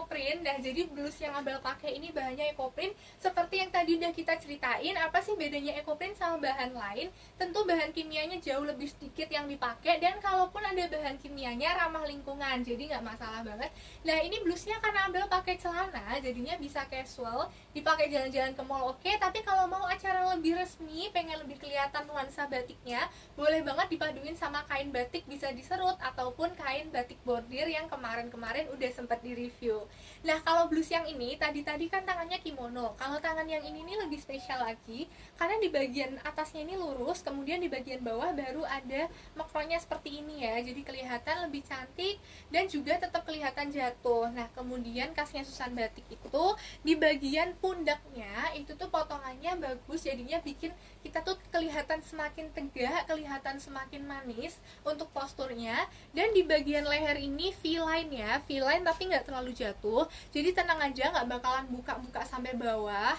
print. Nah, jadi blus yang Abel pakai ini bahannya eco print. Seperti yang tadi udah kita ceritain, apa sih bedanya eco print sama bahan lain? Tentu bahan kimianya jauh lebih sedikit yang dipakai, dan kalaupun ada bahan kimianya ramah lingkungan, jadi nggak masalah banget. Nah, ini blusnya karena Abel pakai celana, jadinya bisa casual, dipakai jalan-jalan ke mall oke, tapi kalau mau acara lebih resmi, pengen lebih kelihatan nuansa batiknya, boleh banget dipaduin sama sama kain batik bisa diserut ataupun kain batik bordir yang kemarin-kemarin udah sempat di-review. Nah, kalau blus yang ini tadi kan tangannya kimono. Kalau tangan yang ini nih lebih spesial lagi karena di bagian atasnya ini lurus, kemudian di bagian bawah baru ada mekronya seperti ini ya. Jadi kelihatan lebih cantik dan juga tetap kelihatan jatuh. Nah, kemudian khasnya Susan Batik itu di bagian pundaknya itu tuh potongannya bagus, jadinya bikin kita tuh kelihatan semakin tegak, kelihatan semakin manis untuk posturnya. Dan di bagian leher ini V-line ya, V-line tapi nggak terlalu jatuh, jadi tenang aja, nggak bakalan buka-buka sampai bawah,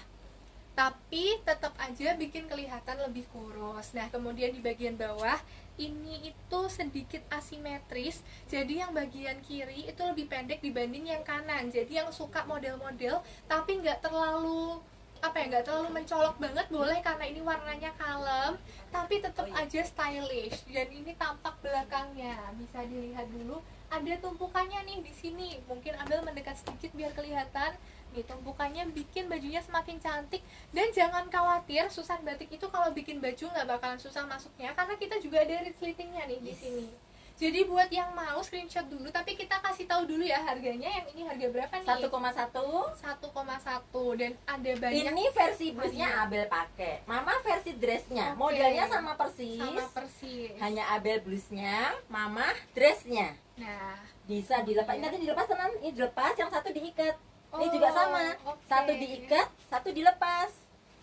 tapi tetap aja bikin kelihatan lebih kurus. Nah, kemudian di bagian bawah ini itu sedikit asimetris, jadi yang bagian kiri itu lebih pendek dibanding yang kanan. Jadi yang suka model-model tapi nggak terlalu nggak terlalu mencolok banget boleh, karena ini warnanya kalem tapi tetap aja stylish. Dan ini tampak belakangnya, bisa dilihat dulu ada tumpukannya nih di sini. Mungkin Abel mendekat sedikit biar kelihatan. Nih, tumpukannya bikin bajunya semakin cantik. Dan jangan khawatir, Susan Batik itu kalau bikin baju nggak bakalan susah masuknya karena kita juga ada resletingnya nih di sini. Jadi buat yang mau screenshot dulu, tapi kita kasih tahu dulu ya harganya. Yang ini harga berapa nih? 1,1. 1,1 dan ada banyak. Ini versi blusnya Abel pakai. Mama versi dressnya. Modelnya sama persis. Sama persis. Hanya Abel blusnya, Mama dressnya. Nah, Bisa dilepas. Nanti dilepas teman. Ini dilepas, yang satu diikat. Ini juga sama. Satu diikat, satu dilepas.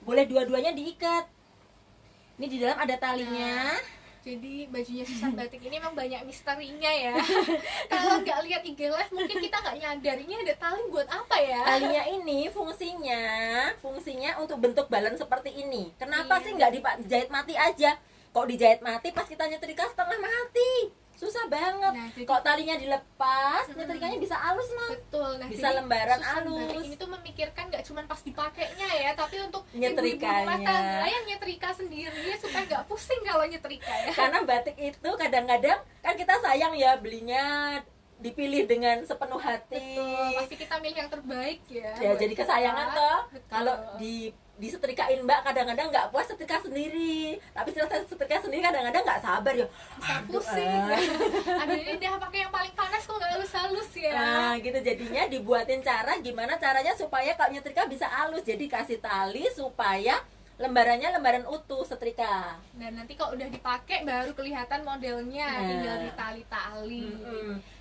Boleh dua-duanya diikat. Ini di dalam ada talinya. jadi bajunya Susan Batik ini emang banyak misterinya ya. Kalau nggak lihat IG live mungkin kita nggak nyadar ini ada tali buat apa ya. Talinya ini fungsinya untuk bentuk balon seperti ini. Kenapa sih nggak dijahit mati aja? Kok dijahit mati pas kita nyetrika setengah mati? Susah banget. Nah, kok talinya dilepas, nyetrikanya bisa halus mah. Betul. Nah, bisa lembaran Susan halus. Batik ini tuh memikirkan nggak cuma pas dipakainya ya, tapi untuk nyetrikanya. Yang nyetrika sendiri supaya nggak pusing kalau nyetrika ya. Karena batik itu kadang-kadang kan kita sayang ya belinya dipilih dengan sepenuh hati. Betul, pasti kita milih yang terbaik ya. Ya jadi kesayangan toh. Betul. Kalau disetrikain Mbak kadang-kadang nggak puas setrika sendiri, tapi setelah setrika sendiri kadang-kadang nggak sabar ya. Bisa pusing. Aduh, ini udah pakai yang paling panas kok nggak halus-halus ya. Nah gitu, jadinya dibuatin gimana caranya supaya kalau nyetrika bisa halus. Jadi kasih tali supaya lembarannya lembaran utuh setrika. Dan nanti kalau udah dipakai baru kelihatan modelnya, tinggal ditali-tali.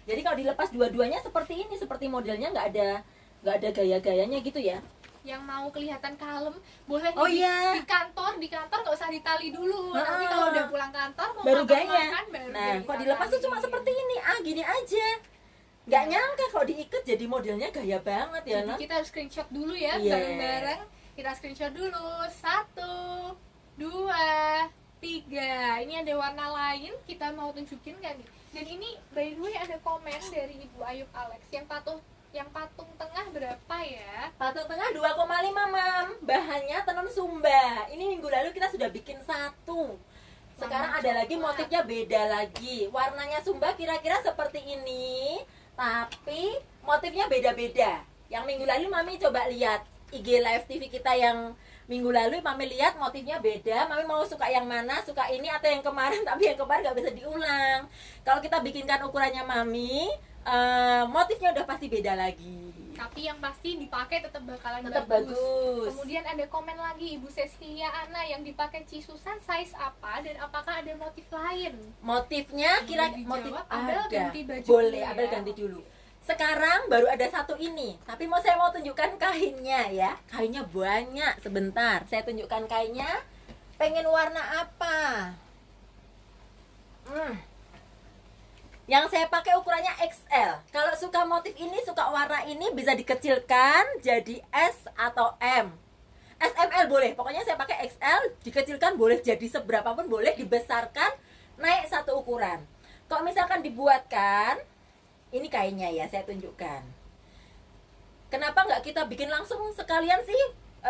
Jadi kalau dilepas dua-duanya seperti ini, seperti modelnya nggak ada gaya-gayanya gitu ya. Yang mau kelihatan kalem boleh di kantor nggak usah ditali dulu. Nanti kalau udah pulang kantor mau baru gaya. makan baru. Nah, kalau dilepas tuh cuma seperti ini, gini aja. Nggak nyangka kalau diikat jadi modelnya gaya banget ya. Jadi kita harus screenshot dulu ya, bareng-bareng. Kita screenshot dulu. 1, 2, 3. Ini ada warna lain, kita mau tunjukin nggak nih? Dan ini by the way ada komen dari Ibu Ayub Alex yang patung tengah berapa ya? Patung tengah 2,5 Mam. Bahannya tenun Sumba. Ini minggu lalu kita sudah bikin satu. Sekarang ada lagi, motifnya beda lagi. Warnanya Sumba kira-kira seperti ini, tapi motifnya beda-beda. Yang minggu lalu Mami coba lihat IG live TV kita yang minggu lalu, Mami lihat motifnya beda. Mami mau suka yang mana, suka ini atau yang kemarin, tapi yang kemarin nggak bisa diulang. Kalau kita bikinkan ukurannya Mami, motifnya udah pasti beda lagi. Tapi yang pasti dipakai tetap bakalan bagus. Kemudian ada komen lagi Ibu Cecilia Ana, yang dipakai Ci Susan size apa dan apakah ada motif lain? Motifnya motif Abel ganti baju boleh, dulu Abel ya. ganti dulu. Sekarang baru ada satu ini, tapi saya mau tunjukkan kainnya ya. Kainnya banyak, sebentar saya tunjukkan kainnya. Pengen warna apa? Yang saya pakai ukurannya XL. Kalau suka motif ini, suka warna ini, bisa dikecilkan jadi S atau M. SML boleh, pokoknya saya pakai XL. Dikecilkan boleh jadi seberapa pun boleh, dibesarkan naik satu ukuran. Kalau misalkan dibuatkan, ini kainnya ya, saya tunjukkan. Kenapa nggak kita bikin langsung sekalian sih,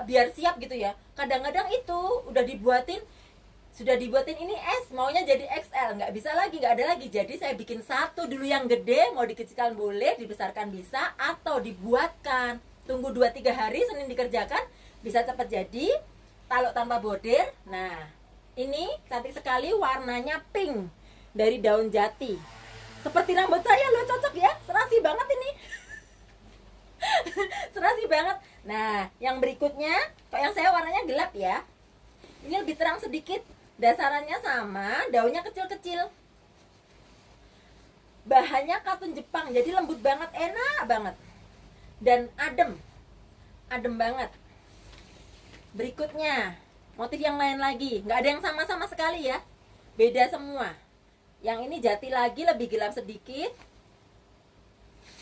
biar siap gitu ya. Kadang-kadang itu sudah dibuatin ini S, maunya jadi XL, nggak bisa lagi, nggak ada lagi. Jadi saya bikin satu dulu yang gede, mau dikecilkan boleh, dibesarkan bisa, atau dibuatkan. Tunggu 2-3 hari, Senin dikerjakan, bisa cepat jadi. Taluk tanpa bordir. Nah, ini cantik sekali, warnanya pink. dari daun jati. Seperti rambut saya loh, cocok ya, serasi banget ini. Serasi banget. Nah, yang berikutnya, kok yang saya warnanya gelap ya. Ini lebih terang sedikit. Dasarannya sama, daunnya kecil-kecil. Bahannya katun Jepang, jadi lembut banget, enak banget. Dan adem. Adem banget. Berikutnya, motif yang lain lagi. Nggak ada yang sama-sama sekali ya. Beda semua. Yang ini jati lagi, lebih gelap sedikit.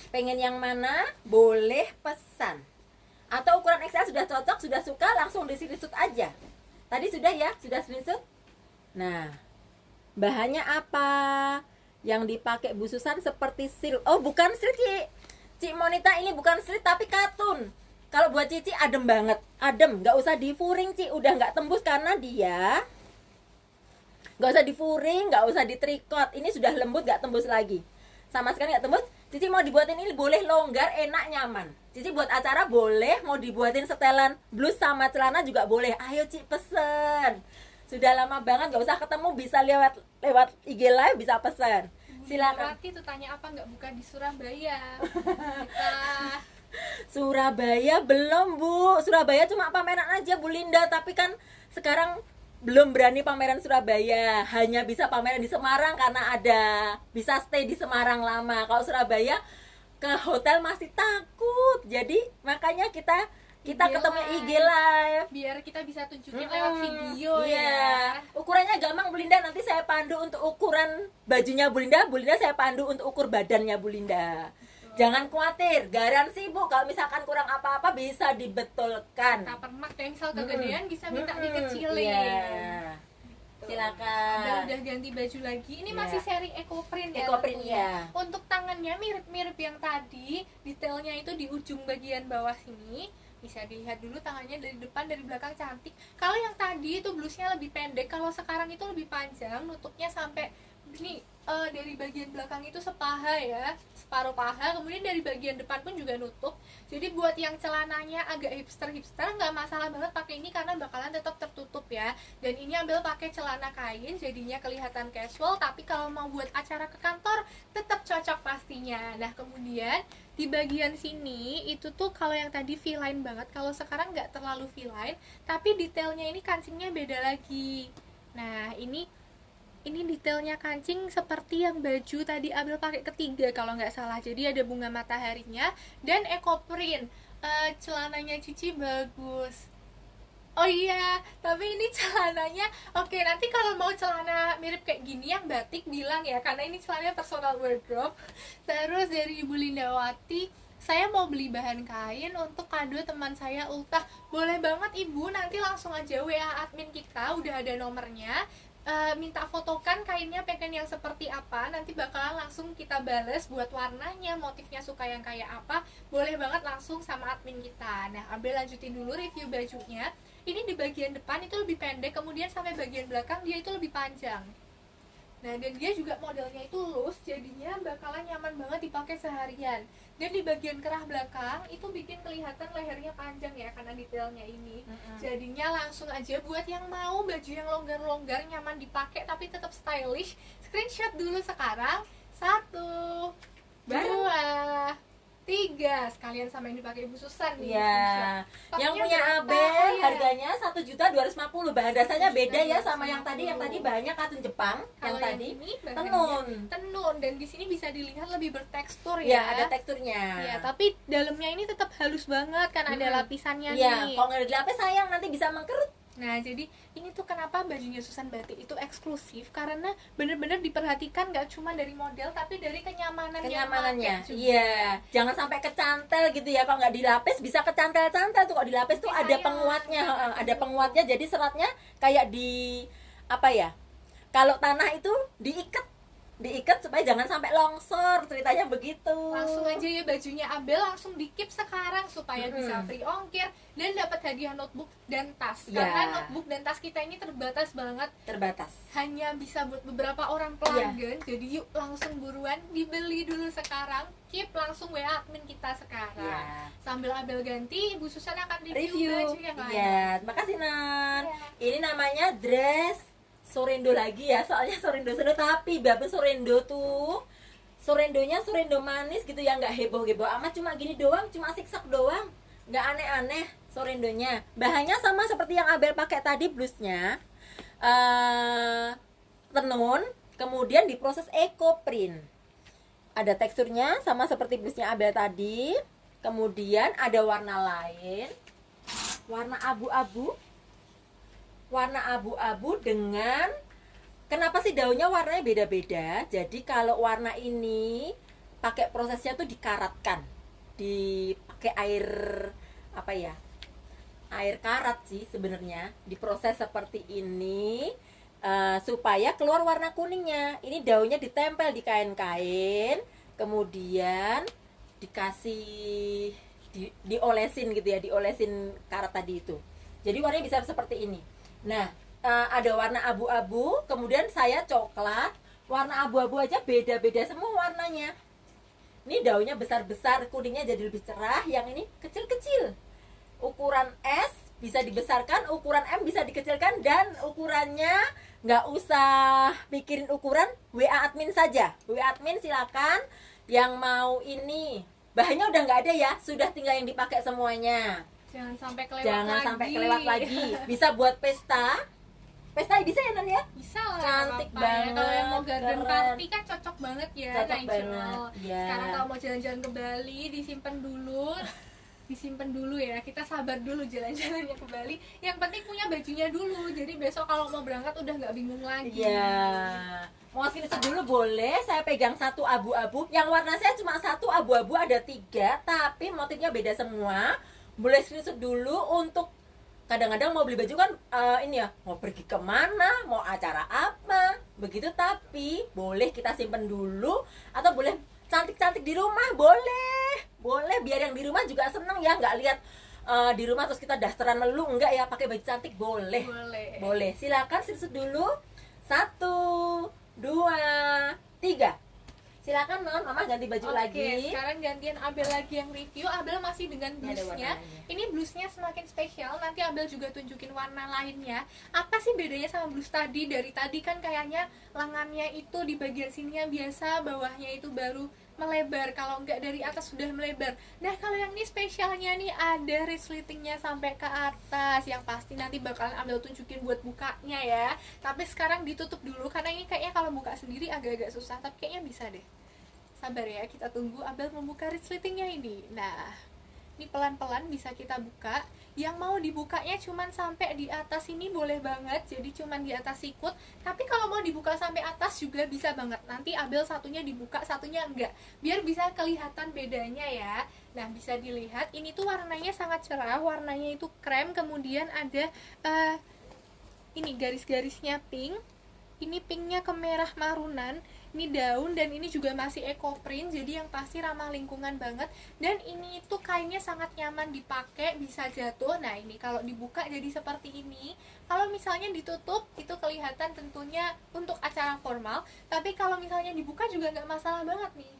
Pengen yang mana? Boleh pesan. Atau ukuran XL sudah cocok, sudah suka, langsung di screenshot aja. Tadi sudah ya? Sudah screenshot? Nah, bahannya apa? Yang dipakai Bu Susan seperti silk. Oh, bukan silk, Cik Monita, ini bukan silk tapi katun. Kalau buat Cici adem banget. Adem, nggak usah difuring, Ci. Udah nggak tembus karena dia nggak usah difuring, nggak usah ditrikot. Ini sudah lembut, nggak tembus lagi. Sama sekali nggak tembus. Cici mau dibuatin ini boleh longgar, enak, nyaman. Cici buat acara boleh, mau dibuatin setelan blus sama celana juga boleh. Ayo Ci, pesen. Sudah lama banget nggak usah ketemu, bisa lewat IG live, bisa pesen. Silakan. Berarti tuh tanya apa nggak buka di Surabaya? Kita Surabaya belum, Bu. Surabaya cuma pameran aja, Bu Linda. Tapi kan sekarang belum berani pameran Surabaya. Hanya bisa pameran di Semarang karena ada bisa stay di Semarang lama. Kalau Surabaya ke hotel masih takut. Jadi makanya kita IG ketemu live. IG live. biar kita bisa tunjukin lewat video Iya. ya. Ukurannya gampang, Bu Linda. Nanti saya pandu untuk ukuran bajunya Bu Linda. Bu Linda saya pandu untuk ukur badannya Bu Linda. Jangan khawatir, garansi Bu, kalau misalkan kurang apa-apa bisa dibetulkan. Kita permak kayak misal kegedean bisa minta dikecilin. Iya. Silakan. Udah ganti baju lagi. Ini Iya. masih seri eco print ya. Eco print, tentunya. ya. Untuk tangannya mirip-mirip yang tadi, detailnya itu di ujung bagian bawah sini. Bisa dilihat dulu tangannya dari depan dari belakang cantik. Kalau yang tadi itu blusnya lebih pendek, kalau sekarang itu lebih panjang, nutupnya sampai ini dari bagian belakang itu sepaha ya, separuh paha, kemudian dari bagian depan pun juga nutup. Jadi buat yang celananya agak hipster nggak masalah banget pakai ini karena bakalan tetap tertutup ya. Dan ini ambil pakai celana kain, jadinya kelihatan casual. Tapi kalau mau buat acara ke kantor tetap cocok pastinya. Nah kemudian di bagian sini itu tuh kalau yang tadi V-line banget, kalau sekarang nggak terlalu V-line, tapi detailnya ini kancingnya beda lagi. Nah ini detailnya kancing seperti yang baju tadi Abel pakai ketiga kalau nggak salah. Jadi ada bunga mataharinya dan eco print. Celananya Cici bagus. Oh iya, tapi ini celananya oke, nanti kalau mau celana mirip kayak gini yang batik bilang ya, karena ini celananya personal wardrobe. Terus dari Ibu Lindawati, saya mau beli bahan kain untuk kado teman saya Ultah. Boleh banget Ibu, nanti langsung aja WA admin kita, udah ada nomornya. Minta fotokan kainnya pengen yang seperti apa, nanti bakalan langsung kita bales buat warnanya, motifnya suka yang kayak apa, boleh banget langsung sama admin kita. Nah Abel lanjutin dulu review bajunya. Ini di bagian depan itu lebih pendek, kemudian sampai bagian belakang dia itu lebih panjang. Nah dan dia juga modelnya itu loose, jadinya bakalan nyaman banget dipakai seharian. Dan di bagian kerah belakang itu bikin kelihatan lehernya panjang ya karena detailnya ini. Jadinya langsung aja buat yang mau baju yang longgar-longgar nyaman dipakai tapi tetap stylish, screenshot dulu sekarang. 1, 2, 3, sekalian sama yang dipakai Ibu Susan nih. Iya. Yang punya berapa? Abel Iya. harganya 1.250.000. Bahan dasarnya beda ya sama yang tadi. Yang tadi bahannya katun Jepang, Kalau yang tadi ini tenun. tenun, dan di sini bisa dilihat lebih bertekstur Ya, ya. ada teksturnya. Ya, tapi dalamnya ini tetap halus banget kan ada lapisannya Iya, nih. kalau nggak ada dilapis sayang nanti bisa mengkerut. Nah, jadi ini tuh kenapa bajunya Susan Batik itu eksklusif, karena bener-bener diperhatikan gak cuma dari model tapi dari Kenyamanannya. juga. Iya, jangan sampai kecantel gitu ya. Kalau nggak dilapis bisa kecantel-cantel tuh. Kalau dilapis tuh Tapi ada sayang. penguatnya, ada penguatnya. Jadi seratnya kayak di apa ya? Kalau tanah itu diikat supaya jangan sampai longsor, ceritanya begitu. Langsung aja ya bajunya Abel langsung dikip sekarang supaya bisa free ongkir dan dapat hadiah notebook dan tas. Ya. Karena notebook dan tas kita ini terbatas banget, Terbatas. hanya bisa buat beberapa orang pelanggan. Jadi yuk langsung buruan dibeli dulu sekarang, keep langsung WA admin kita sekarang. Ya. Sambil Abel ganti, Ibu Susan akan review Review. baju yang lain. Iya, terima kasih Non. Iya. Ini namanya dress sorendo lagi ya, soalnya sorendo seru, tapi babe sorendo tuh sorendonya sorendo manis gitu ya, nggak heboh-heboh amat, cuma gini doang, cuma siksak doang, nggak aneh-aneh sorendonya. Bahannya sama seperti yang Abel pakai tadi, blusnya tenun, kemudian diproses ekoprint. Ada teksturnya sama seperti blusnya Abel tadi, kemudian ada warna lain, warna abu-abu dengan, kenapa sih daunnya warnanya beda-beda? Jadi kalau warna ini pakai prosesnya tuh dikaratkan, dipakai air apa ya? Air karat sih sebenarnya, diproses seperti ini supaya keluar warna kuningnya. Ini daunnya ditempel di kain-kain, kemudian dikasih diolesin gitu ya, diolesin karat tadi itu. Jadi warnanya bisa seperti ini. Nah, ada warna abu-abu, kemudian saya coklat. Warna abu-abu aja beda-beda semua warnanya. Ini daunnya besar-besar, kuningnya jadi lebih cerah. Yang ini kecil-kecil. Ukuran S bisa dibesarkan, ukuran M bisa dikecilkan, dan ukurannya nggak usah mikirin ukuran, WA admin saja. WA admin silakan. Yang mau ini, bahannya udah nggak ada ya, sudah tinggal yang dipakai semuanya. Jangan sampai kelewat lagi. Bisa buat pesta bisa ya Nan ya? Bisa lah, cantik apa-apa ya. banget. Kalau yang mau garden Keren. party kan cocok banget ya, Cocok national. banget, ya. Sekarang kalau mau jalan-jalan ke Bali, disimpan dulu ya, kita sabar dulu jalan-jalannya ke Bali. Yang penting punya bajunya dulu, jadi besok kalau mau berangkat udah nggak bingung lagi. Iya. Mau screenshot dulu boleh, saya pegang satu abu-abu. Yang warna saya cuma satu abu-abu, ada 3, tapi motifnya beda semua. Boleh screenshot dulu untuk kadang-kadang mau beli baju kan ini ya, mau pergi kemana, mau acara apa, begitu. Tapi boleh kita simpen dulu, atau boleh cantik-cantik di rumah, boleh biar yang di rumah juga seneng ya, nggak lihat di rumah terus kita dasteran melulu, enggak ya, pakai baju cantik boleh. Silakan screenshot dulu, 1, 2, 3. Silakan Non, Mama ganti baju lagi. Sekarang gantian Abel lagi yang review. Abel masih dengan blusnya. Ini blusnya semakin spesial. Nanti Abel juga tunjukin warna lainnya. Apa sih bedanya sama blus tadi? Dari tadi kan kayaknya lengannya itu di bagian sininya biasa, bawahnya itu baru melebar. Kalau enggak dari atas sudah melebar. Nah, kalau yang ini spesialnya nih ada resletingnya sampai ke atas. Yang pasti nanti bakalan Abel tunjukin buat bukanya ya. Tapi sekarang ditutup dulu karena ini kayaknya kalau buka sendiri agak-agak susah. Tapi kayaknya bisa deh. Sabar ya, kita tunggu Abel membuka resletingnya ini. Nah, ini pelan-pelan bisa kita buka. Yang mau dibukanya cuman sampai di atas ini boleh banget, jadi cuman di atas sikut. Tapi kalau mau dibuka sampai atas juga bisa banget. Nanti Abel satunya dibuka, satunya enggak, biar bisa kelihatan bedanya ya. Nah, bisa dilihat ini tuh warnanya sangat cerah, warnanya itu krem, kemudian ada ini garis-garisnya pink. Ini pinknya ke merah marunan. Ini daun, dan ini juga masih ekoprint, jadi yang pasti ramah lingkungan banget. Dan ini tuh kainnya sangat nyaman dipakai, bisa jatuh. Nah, ini kalau dibuka jadi seperti ini. Kalau misalnya ditutup itu kelihatan tentunya untuk acara formal, tapi kalau misalnya dibuka juga nggak masalah banget nih.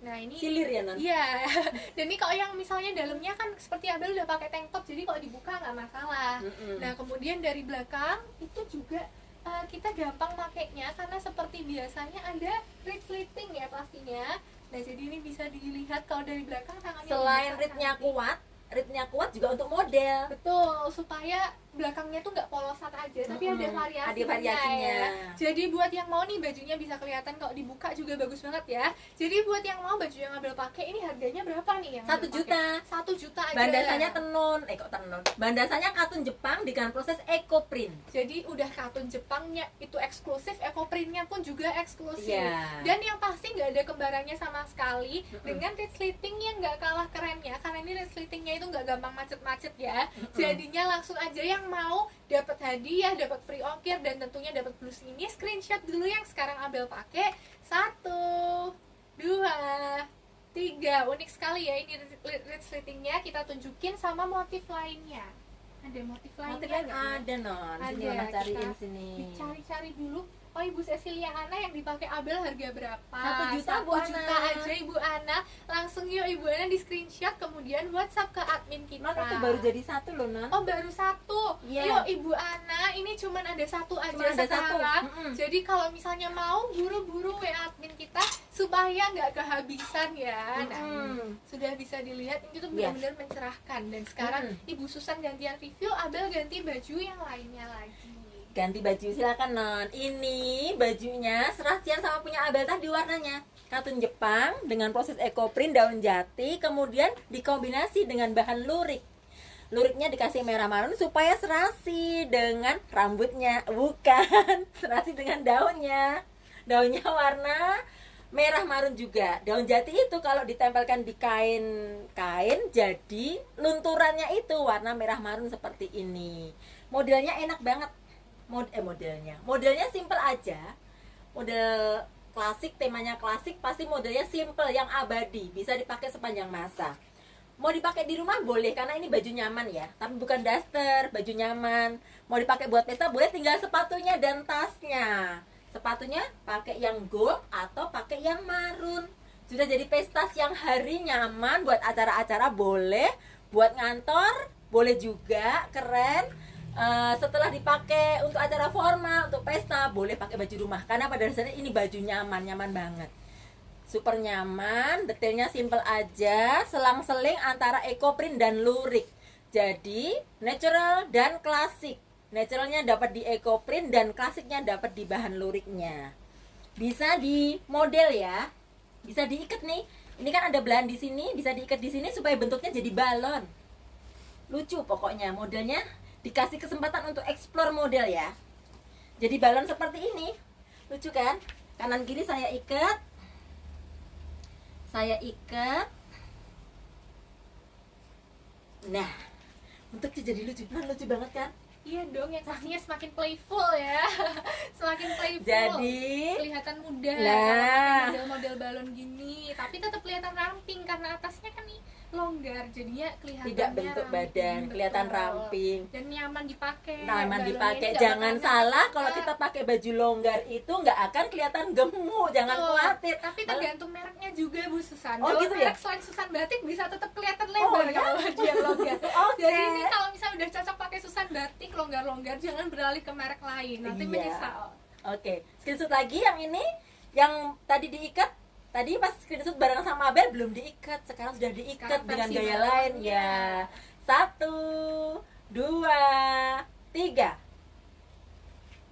Nah, ini silir ya Non? Iya. Dan ini kalau yang misalnya dalamnya kan seperti Abel udah pakai tank top, jadi kalau dibuka nggak masalah. Nah, kemudian dari belakang itu juga kita gampang pakainya karena seperti biasanya ada resleting ya pastinya. Nah, jadi ini bisa dilihat kalau dari belakang tangannya. Selain ritnya kuat juga untuk model. Betul, supaya belakangnya tuh nggak polosan aja, tapi ada variasinya, ya. Jadi buat yang mau nih bajunya bisa kelihatan kalau dibuka juga bagus banget ya. Jadi buat yang mau baju yang Abel pakai ini harganya berapa nih yang 1 juta. 1 juta aja. Bandasanya tenun, bandasanya katun Jepang dengan proses ekoprint. Jadi udah katun Jepangnya itu eksklusif, ekoprintnya pun juga eksklusif. Dan yang pasti nggak ada kembarannya sama sekali. Dengan resleting yang nggak kalah kerennya, karena ini resletingnya itu nggak gampang macet-macet ya. Jadinya langsung aja yang mau dapat hadiah, dapat free ongkir, dan tentunya dapat blus ini, screenshot dulu yang sekarang Abel pakai. 1, 2, 3. Unik sekali ya ini resletingnya. Kita tunjukin sama motif lainnya. Ada motif lainnya nggak? Ada Non. Ada. Sini Mama cariin sini. Dicari-cari dulu. oh Ibu Cecilia Ana yang dipakai Abel harga berapa? 1 juta, Bu 1 juta Ana. aja Ibu Ana. Langsung yuk Ibu Ana di screenshot kemudian WhatsApp ke admin kita. Non itu baru jadi 1 loh, Non. Oh baru 1. Iya. Yuk Ibu Ana, ini cuman ada 1 aja Cuman ada 1. sekarang. Mm-mm. Jadi kalau misalnya mau buru-buru WA admin kita supaya nggak kehabisan ya. Nah, Mm-mm. sudah bisa dilihat ini tuh Iya. benar-benar mencerahkan. Dan sekarang Ibu Susan gantian review, Abel ganti baju yang lainnya lagi. Ganti baju, silakan Non. Ini bajunya serasian sama punya Abel tadi warnanya. Katun Jepang dengan proses ekoprint daun jati, kemudian dikombinasi dengan bahan lurik. Luriknya dikasih merah marun supaya serasi dengan rambutnya. Bukan, serasi dengan daunnya. Daunnya warna merah marun juga. Daun jati itu kalau ditempelkan di kain jadi lunturannya itu warna merah marun seperti ini. Modelnya enak banget. Modelnya simple aja. Model klasik, temanya klasik, pasti modelnya simple yang abadi, bisa dipakai sepanjang masa. Mau dipakai di rumah boleh karena ini baju nyaman ya, tapi bukan daster, baju nyaman. Mau dipakai buat pesta boleh, tinggal sepatunya dan tasnya. Sepatunya pakai yang gold atau pakai yang marun. Sudah jadi pesta siang hari, nyaman buat acara-acara boleh, buat ngantor boleh juga, keren. Setelah dipakai untuk acara formal, untuk pesta boleh pakai baju rumah karena pada dasarnya ini baju nyaman banget, super nyaman. Detailnya simple aja, selang-seling antara ekoprint dan lurik, jadi natural dan klasik. Naturalnya dapat di ekoprint dan klasiknya dapat di bahan luriknya. Bisa di model ya, bisa diikat nih. Ini kan ada belahan di sini, bisa diikat di sini supaya bentuknya jadi balon. Lucu pokoknya modelnya. Dikasih kesempatan untuk explore model ya. Jadi balon seperti ini. Lucu kan? Kanan kiri saya ikat. Nah, bentuknya jadi lucu. Lucu banget kan? Iya dong, yang pastinya semakin playful ya. Semakin playful. Jadi kelihatan muda Nah. kalau pakai model-model balon gini, tapi tetap kelihatan ramping karena atasnya kan nih longgar, jadinya kelihatan tidak bentuk badan, kelihatan ramping. dan nyaman dipakai. Nyaman Balonnya dipakai. ini nggak Jangan bakal salah nggak kalau apa. kita pakai baju longgar itu nggak akan kelihatan gemuk. Jangan Betul. khawatir. Tapi tergantung mereknya juga Bu Susan. Oh, Kalau gitu ya? merek selain Susan Batik bisa tetap kelihatan lebar ya? kalau baju yang longgar. Oke. Jadi ini kalau misalnya udah cocok pakai Susan Batik longgar-longgar, jangan beralih ke merek lain, nanti Iya. menyesal. Oke, screenshot lagi yang ini, yang tadi diikat. Tadi pas screenshot bareng sama Abel belum diikat, sekarang sudah diikat Sekarang dengan versi gaya balonnya. lain ya. 1, 2, 3.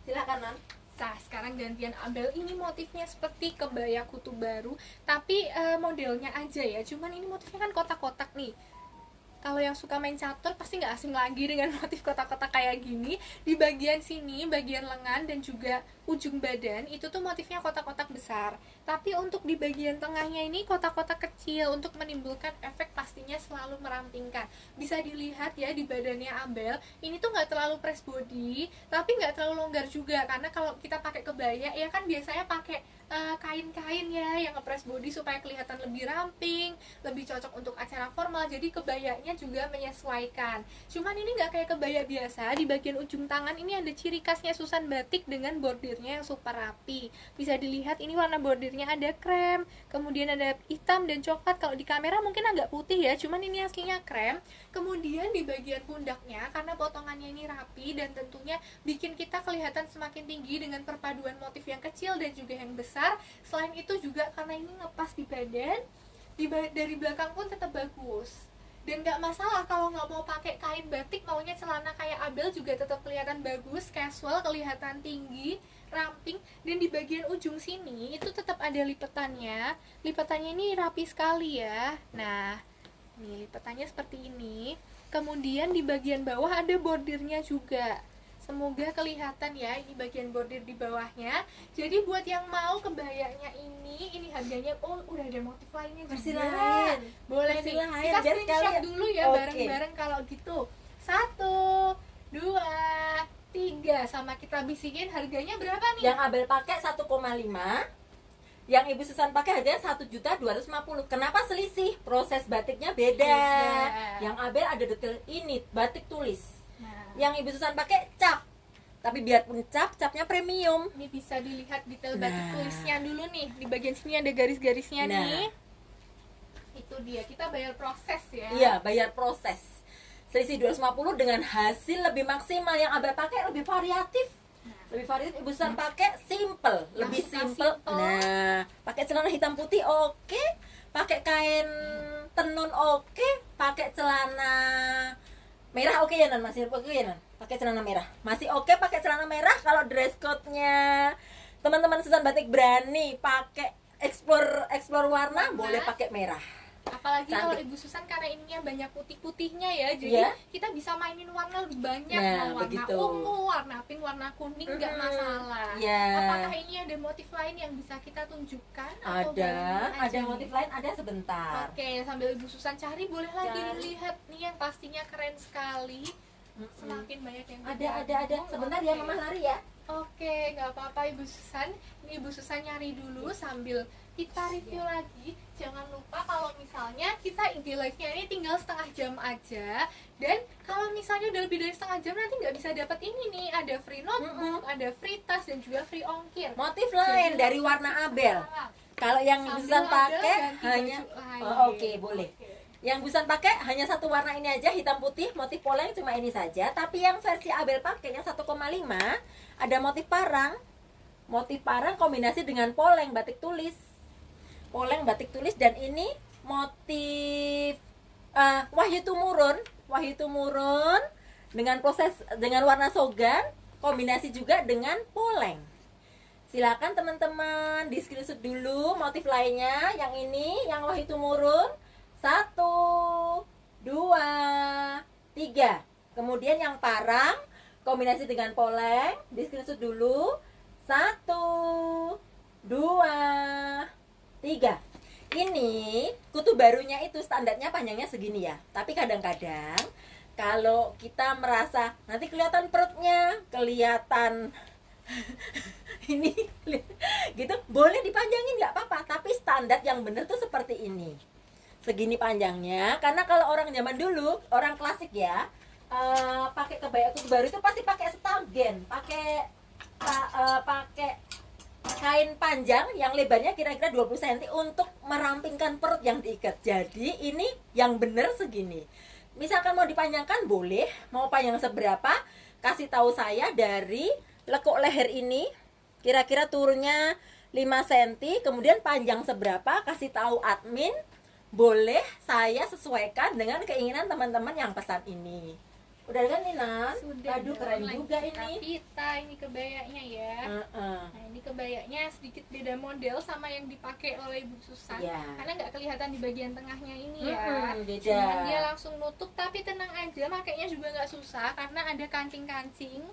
Silakan Non. Nah, sekarang gantian Abel, ini motifnya seperti kebaya kutu baru, tapi modelnya aja ya. Cuman ini motifnya kan kotak-kotak nih. Kalau yang suka main catur pasti nggak asing lagi dengan motif kotak-kotak kayak gini. Di bagian sini, bagian lengan dan juga ujung badan itu tuh motifnya kotak-kotak besar. Tapi untuk di bagian tengahnya ini kotak-kotak kecil untuk menimbulkan efek pastinya selalu merampingkan. Bisa dilihat ya di badannya Abel, ini tuh nggak terlalu press body, tapi nggak terlalu longgar juga. Karena kalau kita pakai kebaya ya kan biasanya pakai kain-kain ya yang nge-press body supaya kelihatan lebih ramping, lebih cocok untuk acara formal. Jadi kebayanya juga menyesuaikan. Cuman ini nggak kayak kebaya biasa. Di bagian ujung tangan ini ada ciri khasnya Susan Batik dengan bordirnya yang super rapi. Bisa dilihat ini warna bordirnya ada krem, kemudian ada hitam dan coklat. Kalau di kamera mungkin agak putih ya, cuman ini aslinya krem. Kemudian di bagian pundaknya karena potongannya ini rapi dan tentunya bikin kita kelihatan semakin tinggi dengan perpaduan motif yang kecil dan juga yang besar. Selain itu juga karena ini ngepas di badan, dari belakang pun tetap bagus. Dan nggak masalah kalau nggak mau pakai kain batik, maunya celana kayak Abel juga tetap kelihatan bagus, casual, kelihatan tinggi, ramping. Dan di bagian ujung sini itu tetap ada lipetannya. Lipetannya ini rapi sekali ya. Nah, nih lipetannya seperti ini. Kemudian di bagian bawah ada bordirnya juga. Semoga kelihatan ya, ini bagian bordir di bawahnya. Jadi buat yang mau kebayanya ini harganya, oh udah ada motif lainnya Versi juga. lain. Boleh Versi nih, lain, kita biar screenshot sekalian. dulu ya Oke. bareng-bareng kalau gitu. 1, 2, 3, sama kita bisikin harganya berapa nih? Yang Abel pakai 1,5, yang Ibu Susan pakai harganya 1.250.000. Kenapa selisih? Proses batiknya beda. Beda. Yang Abel ada detail ini, batik tulis. Nah, Yang Ibu Susan pakai cap. tapi biarpun capnya premium. Ini bisa dilihat detail Nah. batik tulisnya dulu nih. Di bagian sini ada garis-garisnya Nah. nih. Itu dia, kita bayar proses ya. Iya, bayar proses. Selisih 250 dengan hasil lebih maksimal. Yang Abel pakai lebih variatif. Lebih variatif, Ibu Susan pakai simple, lebih suka simple. simple. Nah, pakai celana hitam putih oke, pakai kain tenun oke, pakai celana merah oke ya non, masih oke ya non, pakai celana merah masih oke, pakai celana merah. Kalau dress code-nya teman-teman Susan Batik berani pakai explore warna, boleh pakai merah. Apalagi kalau Cantik. Ibu Susan karena ininya banyak putih-putihnya ya, jadi Iya. kita bisa mainin warna lebih banyak. Nah, Mau warna begitu. ungu, warna pink, warna kuning nggak masalah. Iya. Apakah ini ada motif lain yang bisa kita tunjukkan? Atau Ada baru aja nih? motif lain, ada sebentar. Oke, sambil Ibu Susan cari, boleh lagi Cari. dilihat nih yang pastinya keren sekali. Semakin banyak yang Ada. bergabung. Sebentar Oke. ya, Mama lari ya. Oke, nggak apa-apa Ibu Susan. Ini Ibu Susan nyari dulu sambil kita review lagi. Jangan lupa kalau misalnya kita IG live-nya ini tinggal setengah jam aja. Dan kalau misalnya udah lebih dari setengah jam nanti nggak bisa dapat ini nih. Ada free notebook, ada free tas, dan juga free ongkir. Motif lain dari warna Abel. Kalau yang Sambil Busan Abel pakai ganti hanya baju lain. oke, boleh. Yang Busan pakai hanya satu warna ini aja, hitam putih, motif poleng cuma ini saja. Tapi yang versi Abel pakai yang 1,5 ada motif parang. Motif parang kombinasi dengan poleng batik tulis. Poleng batik tulis, dan ini motif Wahyu Tumurun dengan warna sogan, kombinasi juga dengan poleng. Silakan teman-teman di screenshot dulu motif lainnya. Yang ini, yang Wahyu Tumurun, 1, 2, 3. Kemudian yang parang kombinasi dengan poleng, di screenshot dulu. 1, 2, 3. Ini kutu barunya itu standarnya panjangnya segini ya. Tapi kadang-kadang kalau kita merasa nanti kelihatan perutnya, kelihatan ini gitu, boleh dipanjangin nggak apa-apa. Tapi standar yang bener tuh seperti ini, segini panjangnya. Karena kalau orang zaman dulu, orang klasik ya, pakai kebaya kutu baru itu pasti pakai stagen, pakai kain panjang yang lebarnya kira-kira 20 cm untuk merampingkan perut yang diikat. Jadi ini yang bener segini. Misalkan mau dipanjangkan boleh, mau panjang seberapa, kasih tahu saya. Dari lekuk leher ini kira-kira turunnya 5 cm, kemudian panjang seberapa, kasih tahu admin. Boleh saya sesuaikan dengan keinginan teman-teman yang pesan ini. Udah kan nih Nan? Sudah. Aduh keren dong, juga lagi ini. Pita ini kebayanya ya. Nah, ini kebayanya sedikit beda model sama yang dipakai oleh Ibu Susan. Iya. Karena nggak kelihatan di bagian tengahnya ini ya. Beda. Cuman dia langsung nutup, tapi tenang aja, makainya juga nggak susah karena ada kancing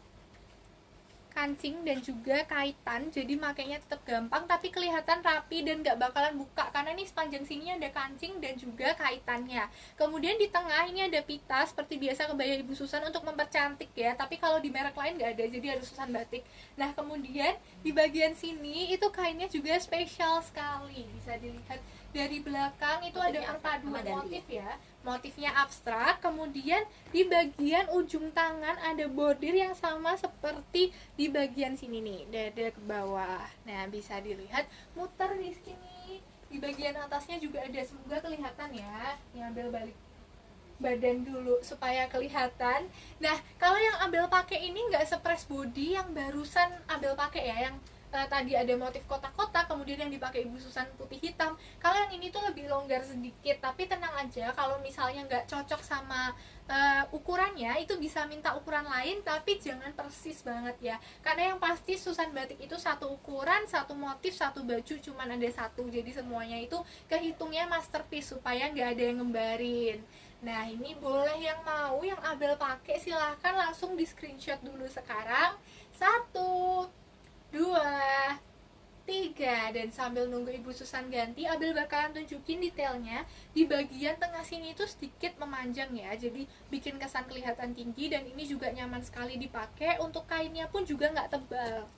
dan juga kaitan, jadi makainya tetap gampang tapi kelihatan rapi dan nggak bakalan buka karena ini sepanjang sini ada kancing dan juga kaitannya. Kemudian di tengah ini ada pita seperti biasa kebaya Ibu Susan untuk mempercantik ya, tapi kalau di merek lain nggak ada, jadi ada Susan Batik. Nah kemudian di bagian sini itu kainnya juga spesial sekali, bisa dilihat dari belakang itu ada perpaduan motif ya. Motifnya abstrak, kemudian di bagian ujung tangan ada bordir yang sama seperti di bagian sini nih, dada ke bawah. Nah, bisa dilihat muter di sini. Di bagian atasnya juga ada, semoga kelihatan ya. Ambil balik badan dulu supaya kelihatan. Nah, kalau yang Abel pakai ini nggak se-press body yang barusan Abel pakai ya, yang tadi ada motif kotak-kotak, kemudian yang dipakai Ibu Susan putih hitam. Kalau yang ini tuh lebih longgar sedikit, tapi tenang aja kalau misalnya nggak cocok sama ukurannya, itu bisa minta ukuran lain, tapi jangan persis banget ya. Karena yang pasti Susan Batik itu satu ukuran, satu motif, satu baju, cuman ada satu. Jadi semuanya itu kehitungnya masterpiece supaya nggak ada yang ngembarin. Nah ini boleh yang mau, yang Abel pakai silahkan langsung di screenshot dulu sekarang. 1, 2, 3. Dan sambil nunggu Ibu Susan ganti, Abel bakalan tunjukin detailnya. Di bagian tengah sini itu sedikit memanjang ya, jadi bikin kesan kelihatan tinggi. Dan ini juga nyaman sekali dipakai, untuk kainnya pun juga nggak tebal.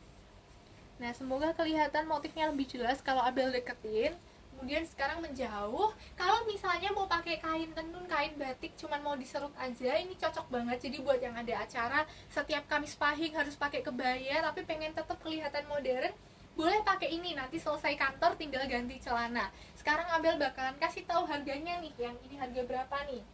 Nah semoga kelihatan motifnya lebih jelas kalau Abel deketin. kemudian sekarang menjauh. Kalau misalnya mau pakai kain tenun, kain batik cuman mau diserut aja, ini cocok banget. Jadi buat yang ada acara setiap Kamis Pahing harus pakai kebaya tapi pengen tetap kelihatan modern, boleh pakai ini. Nanti selesai kantor tinggal ganti celana. Sekarang Abel bakalan kasih tahu harganya nih. Yang ini harga berapa nih?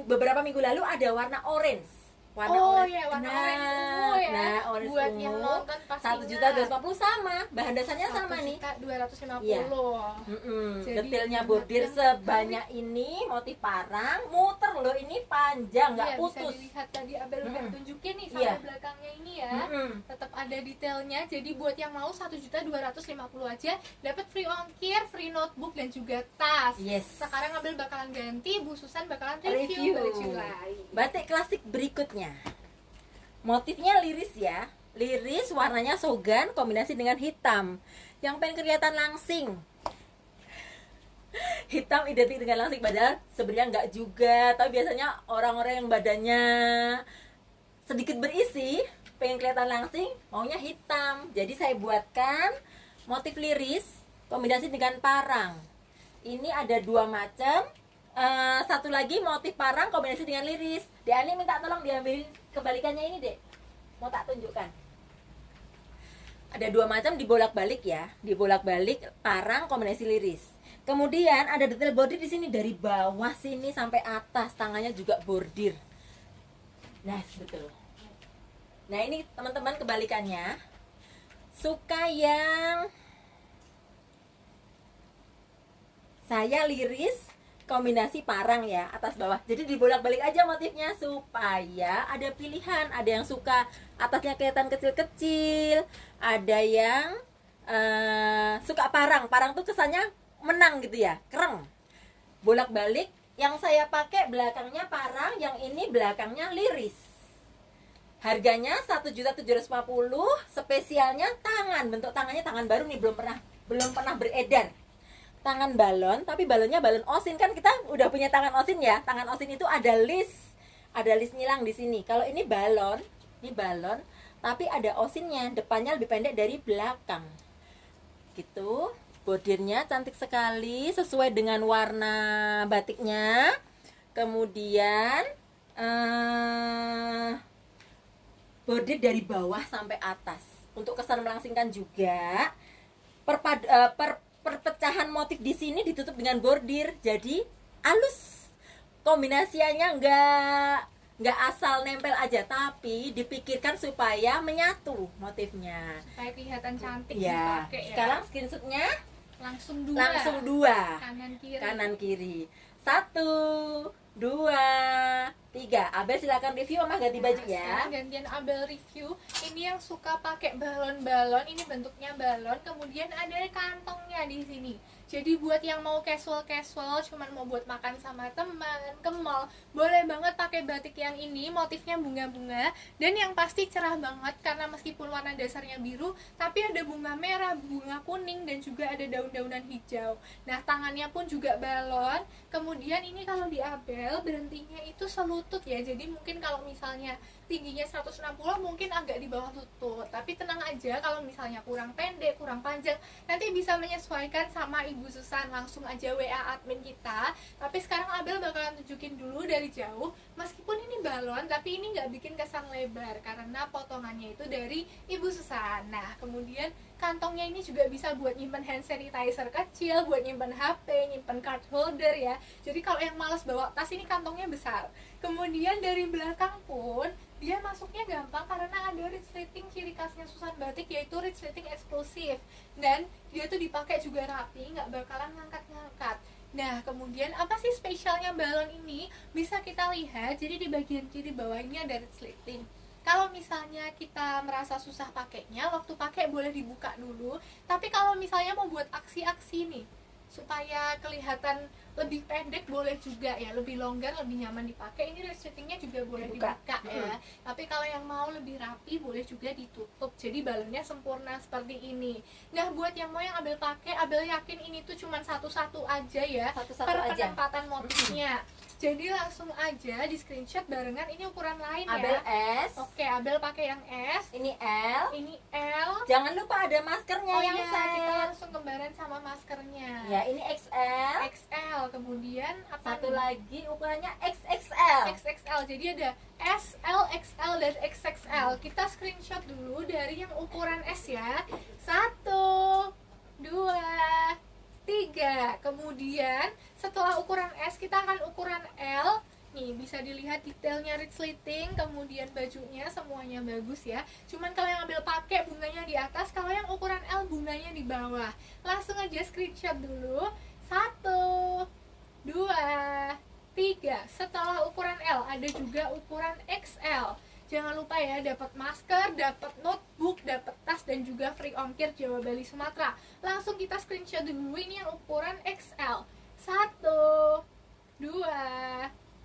Beberapa minggu lalu ada warna orange. Warna orange ungu ya. Nah, orange buat ungu, yang nonton pasti 1.250.000 sama. Bahan dasarnya sama nih. 1.250.000. Iya. Jadi Detailnya bordir sebanyak ini, motif parang, muter loh, ini panjang, nggak putus. Bisa dilihat tadi Abel udah tunjukin nih sampai Iya. belakangnya ini ya. Tetap ada detailnya. Jadi buat yang mau 1.250.000 aja dapat free ongkir, free notebook dan juga tas. Yes. Sekarang Abel bakalan ganti, Bu Susan bakalan review baju lain. Batik klasik berikutnya. Motifnya liris ya. Liris, warnanya sogan kombinasi dengan hitam. Yang pengen kelihatan langsing. Hitam identik dengan langsing, padahal sebenarnya nggak juga. Tapi biasanya orang-orang yang badannya sedikit berisi pengen kelihatan langsing, maunya hitam. Jadi saya buatkan motif liris kombinasi dengan parang. Ini ada dua macam. Satu lagi motif parang kombinasi dengan liris. Ani minta tolong diambil kebalikannya ini, Dek. Mau tak tunjukkan. Ada dua macam, dibolak-balik ya. Dibolak-balik parang kombinasi liris. Kemudian ada detail bordir di sini dari bawah sini sampai atas, tangannya juga bordir. Nah, betul. Nah, ini teman-teman kebalikannya. Suka yang saya liris kombinasi parang ya, atas bawah. Jadi dibolak-balik aja motifnya supaya ada pilihan. Ada yang suka atasnya kelihatan kecil-kecil, ada yang suka parang. Parang tuh kesannya menang gitu ya, kereng. Bolak-balik. Yang saya pakai belakangnya parang, yang ini belakangnya liris. Harganya 1.750.000, spesialnya tangan. Bentuk tangannya tangan baru nih, belum pernah beredar. Tangan balon, tapi balonnya balon osin. Kan kita udah punya tangan osin ya. Tangan osin itu ada list nyilang di sini. Kalau ini balon, tapi ada osinnya, depannya lebih pendek dari belakang. Gitu. Bordirnya cantik sekali, sesuai dengan warna batiknya. Kemudian bordir dari bawah sampai atas untuk kesan melangsingkan juga. Perpecahan motif di sini ditutup dengan bordir, jadi halus. Kombinasinya nggak asal nempel aja, tapi dipikirkan supaya menyatu motifnya. Supaya kelihatan cantik Ya. dipakai ya. Sekarang screenshotnya langsung dua. Kanan kiri. 1, 2, 3. Abel silakan review, Mama ganti baju ya. Sekarang gantian Abel review. Ini yang suka pakai balon-balon, ini bentuknya balon, kemudian ada kantongnya di sini. Jadi buat yang mau casual, cuman mau buat makan sama teman, ke mall, boleh banget pakai batik yang ini, motifnya bunga-bunga, dan yang pasti cerah banget karena meskipun warna dasarnya biru, tapi ada bunga merah, bunga kuning, dan juga ada daun-daunan hijau. Nah, tangannya pun juga balon. Kemudian ini kalau di Abel berhentinya itu selutut ya. Jadi mungkin kalau misalnya tingginya 160 mungkin agak di bawah lutut, tapi tenang aja kalau misalnya kurang pendek, kurang panjang, nanti bisa menyesuaikan sama Ibu Susan. Langsung aja WA admin kita. Tapi sekarang Abel bakalan tunjukin dulu dari jauh. Meskipun ini balon, tapi ini nggak bikin kesan lebar karena potongannya itu dari Ibu Susan. Nah, kemudian kantongnya ini juga bisa buat nyimpen hand sanitizer kecil, buat nyimpen HP, nyimpen card holder ya. Jadi kalau yang malas bawa tas, ini kantongnya besar. Kemudian dari belakang pun dia masuknya gampang karena ada resleting, ciri khasnya Susan Batik yaitu resleting eksklusif, dan dia tuh dipakai juga rapi, nggak bakalan ngangkat-ngangkat. Nah, kemudian apa sih spesialnya balon ini? Bisa kita lihat, jadi di bagian kiri bawah ini ada resleting. Kalau misalnya kita merasa susah pakainya, waktu pakai boleh dibuka dulu. Tapi kalau misalnya mau buat aksi-aksi nih, supaya kelihatan lebih pendek boleh juga ya, lebih longgar, lebih nyaman dipakai. Ini resletingnya juga boleh dibuka ya. Tapi kalau yang mau lebih rapi boleh juga ditutup, jadi balonnya sempurna seperti ini. Nah buat yang mau yang Abel pakai, Abel yakin ini tuh cuma satu-satu aja ya, Satu-satu per aja. penempatan motifnya. Jadi langsung aja di screenshot barengan. Ini ukuran lain Abel ya. S. Oke, Abel pakai yang S. Ini L. Ini L. Jangan lupa ada maskernya Oh yang iya, set. kita langsung kembaran sama maskernya. Ya, ini XL. XL, kemudian apa Satu nih? lagi ukurannya XXL. XXL. Jadi ada S, L, XL, dan XXL. Kita screenshot dulu dari yang ukuran S ya. 1, 2, 3. Kemudian setelah ukuran S kita akan ukuran L. Nih bisa dilihat detailnya resleting, kemudian bajunya semuanya bagus ya. Cuman kalau yang Abel pakai bunganya di atas, kalau yang ukuran L bunganya di bawah. Langsung aja screenshot dulu. 1, 2, 3. Setelah ukuran L ada juga ukuran XL. Jangan lupa ya, dapat masker, dapat notebook, dapat tas, dan juga free ongkir Jawa Bali Sumatera. Langsung kita screenshot dulu, ini yang ukuran XL. 1, 2,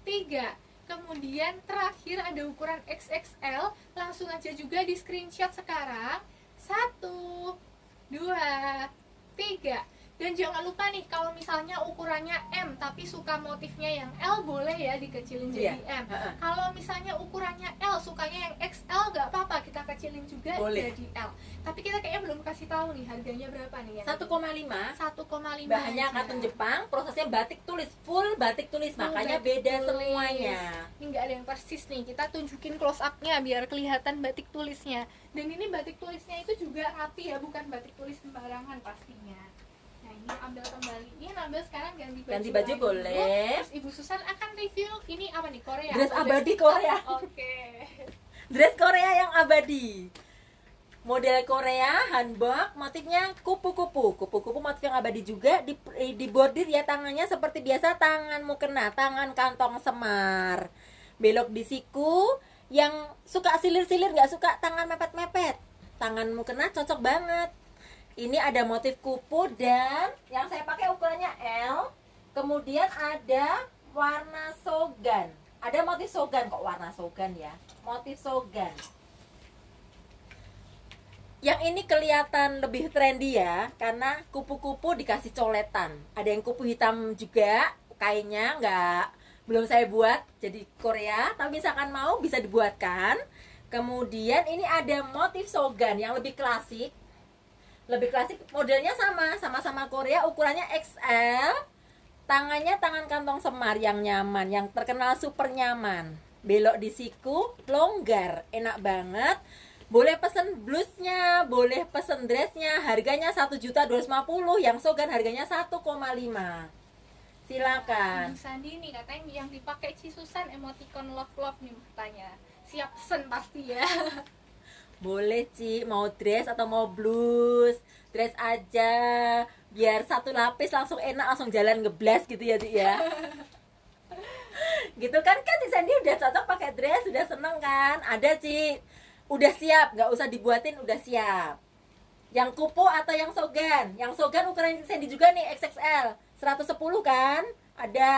3. Kemudian terakhir ada ukuran XXL. Langsung aja juga di screenshot sekarang. 1, 2, 3. Dan jangan lupa nih, kalau misalnya ukurannya M tapi suka motifnya yang L, boleh ya dikecilin jadi M. Kalau misalnya ukurannya L sukanya yang XL, gak apa-apa, kita kecilin juga Boleh. jadi L. Tapi kita kayaknya belum kasih tahu nih harganya berapa nih ya. 1,5. 1,5 Bahannya aja. katun Jepang, prosesnya batik tulis, full batik tulis, Full makanya batik beda tulis. semuanya. Ini nggak ada yang persis nih, kita tunjukin close up-nya biar kelihatan batik tulisnya. Dan ini batik tulisnya itu juga rapi ya, bukan batik tulis sembarangan pastinya. Nah ini Abel kembaliin, Abel sekarang ganti baju. Ganti baju lagi boleh. dulu. Terus Ibu Susan akan review ini apa nih, Korea? Dress atau abadi dress- Korea. Oke. Dress Korea yang abadi. Model Korea, hanbok, motifnya kupu-kupu. Kupu-kupu motif yang abadi juga, di bordir ya tangannya seperti biasa, tangan mukena, tangan kantong semar. Belok di siku, yang suka silir-silir, nggak suka tangan mepet-mepet. Tangan mukena cocok banget. Ini ada motif kupu dan yang saya pakai ukurannya L. Kemudian ada warna sogan. Ada motif sogan, kok warna sogan ya. Motif sogan. Yang ini kelihatan lebih trendy ya, karena kupu-kupu dikasih coletan. Ada yang kupu hitam juga, kainnya belum saya buat jadi Korea, tapi misalkan mau bisa dibuatkan. Kemudian ini ada motif sogan yang lebih klasik. Lebih klasik, modelnya sama-sama Korea, ukurannya XL. Tangannya tangan kantong semar yang nyaman, yang terkenal super nyaman. Belok di siku, longgar, enak banget. Boleh pesen blusnya, boleh pesen dressnya. Harganya 1.250.000, yang sogan harganya 1,5. Silakan. Ibu Sandi nih katanya yang dipakai Ci Susan emoticon love nih matanya. Siap pesen pasti ya. Boleh Ci, mau dress atau mau blus, dress aja, biar satu lapis langsung enak, langsung jalan ngeblas gitu ya Ci ya. Gitu kan Ci Sandy udah cocok pakai dress, udah seneng kan? Ada Ci, udah siap, nggak usah dibuatin, udah siap. Yang kupu atau yang sogan? Yang sogan ukuran Ci Sandy juga nih, XXL 110 kan? Ada.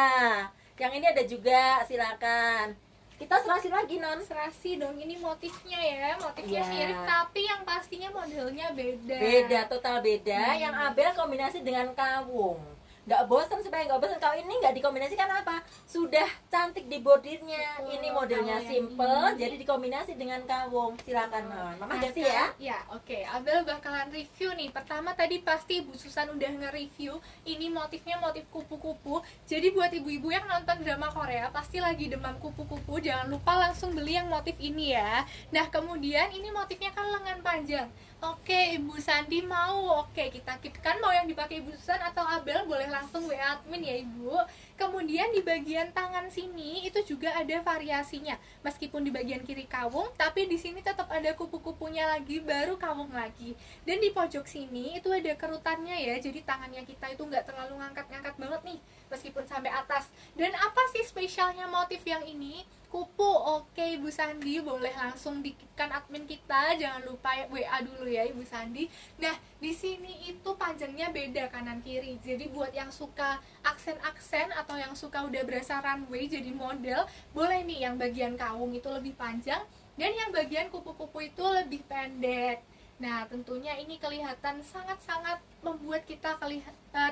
Yang ini ada juga, silakan. Kita serasi lagi non. Serasi dong, ini motifnya ya, motifnya Iya. mirip tapi yang pastinya modelnya beda. Beda, total beda. Yang Abel kombinasi dengan kawung. Nggak bosan, supaya nggak bosan. Kalau ini nggak dikombinasikan apa? Sudah cantik di bordirnya. Betul. Ini modelnya Kalau yang simple, ini- jadi dikombinasi dengan kawung. Silakan non. Mama Nah, ganti ya. Ya, oke. Abel bakalan review nih. Pertama tadi pasti Ibu Susan udah nge-review. Ini motifnya motif kupu-kupu. Jadi buat ibu-ibu yang nonton drama Korea pasti lagi demam kupu-kupu, jangan lupa langsung beli yang motif ini ya. Nah, kemudian ini motifnya kan lengan panjang. Oke, Ibu Sandi mau. Oke, kita keep kan mau yang dipakai Ibu Susan atau Abel boleh langsung WA admin ya, Ibu. Kemudian di bagian tangan sini itu juga ada variasinya. Meskipun di bagian kiri kawung, tapi di sini tetap ada kupu-kupunya lagi, baru kawung lagi. Dan di pojok sini itu ada kerutannya ya. Jadi tangannya kita itu nggak terlalu ngangkat-ngangkat banget nih, meskipun sampai atas. Dan apa sih spesialnya motif yang ini? Kupu, oke Ibu Sandi, boleh langsung dikitkan admin kita, jangan lupa ya, WA dulu ya Ibu Sandi. Nah, di sini itu panjangnya beda kanan kiri. Jadi buat yang suka aksen-aksen atau yang suka udah berasa runway jadi model, boleh nih yang bagian kaung itu lebih panjang dan yang bagian kupu-kupu itu lebih pendek. Nah, tentunya ini kelihatan sangat-sangat membuat kita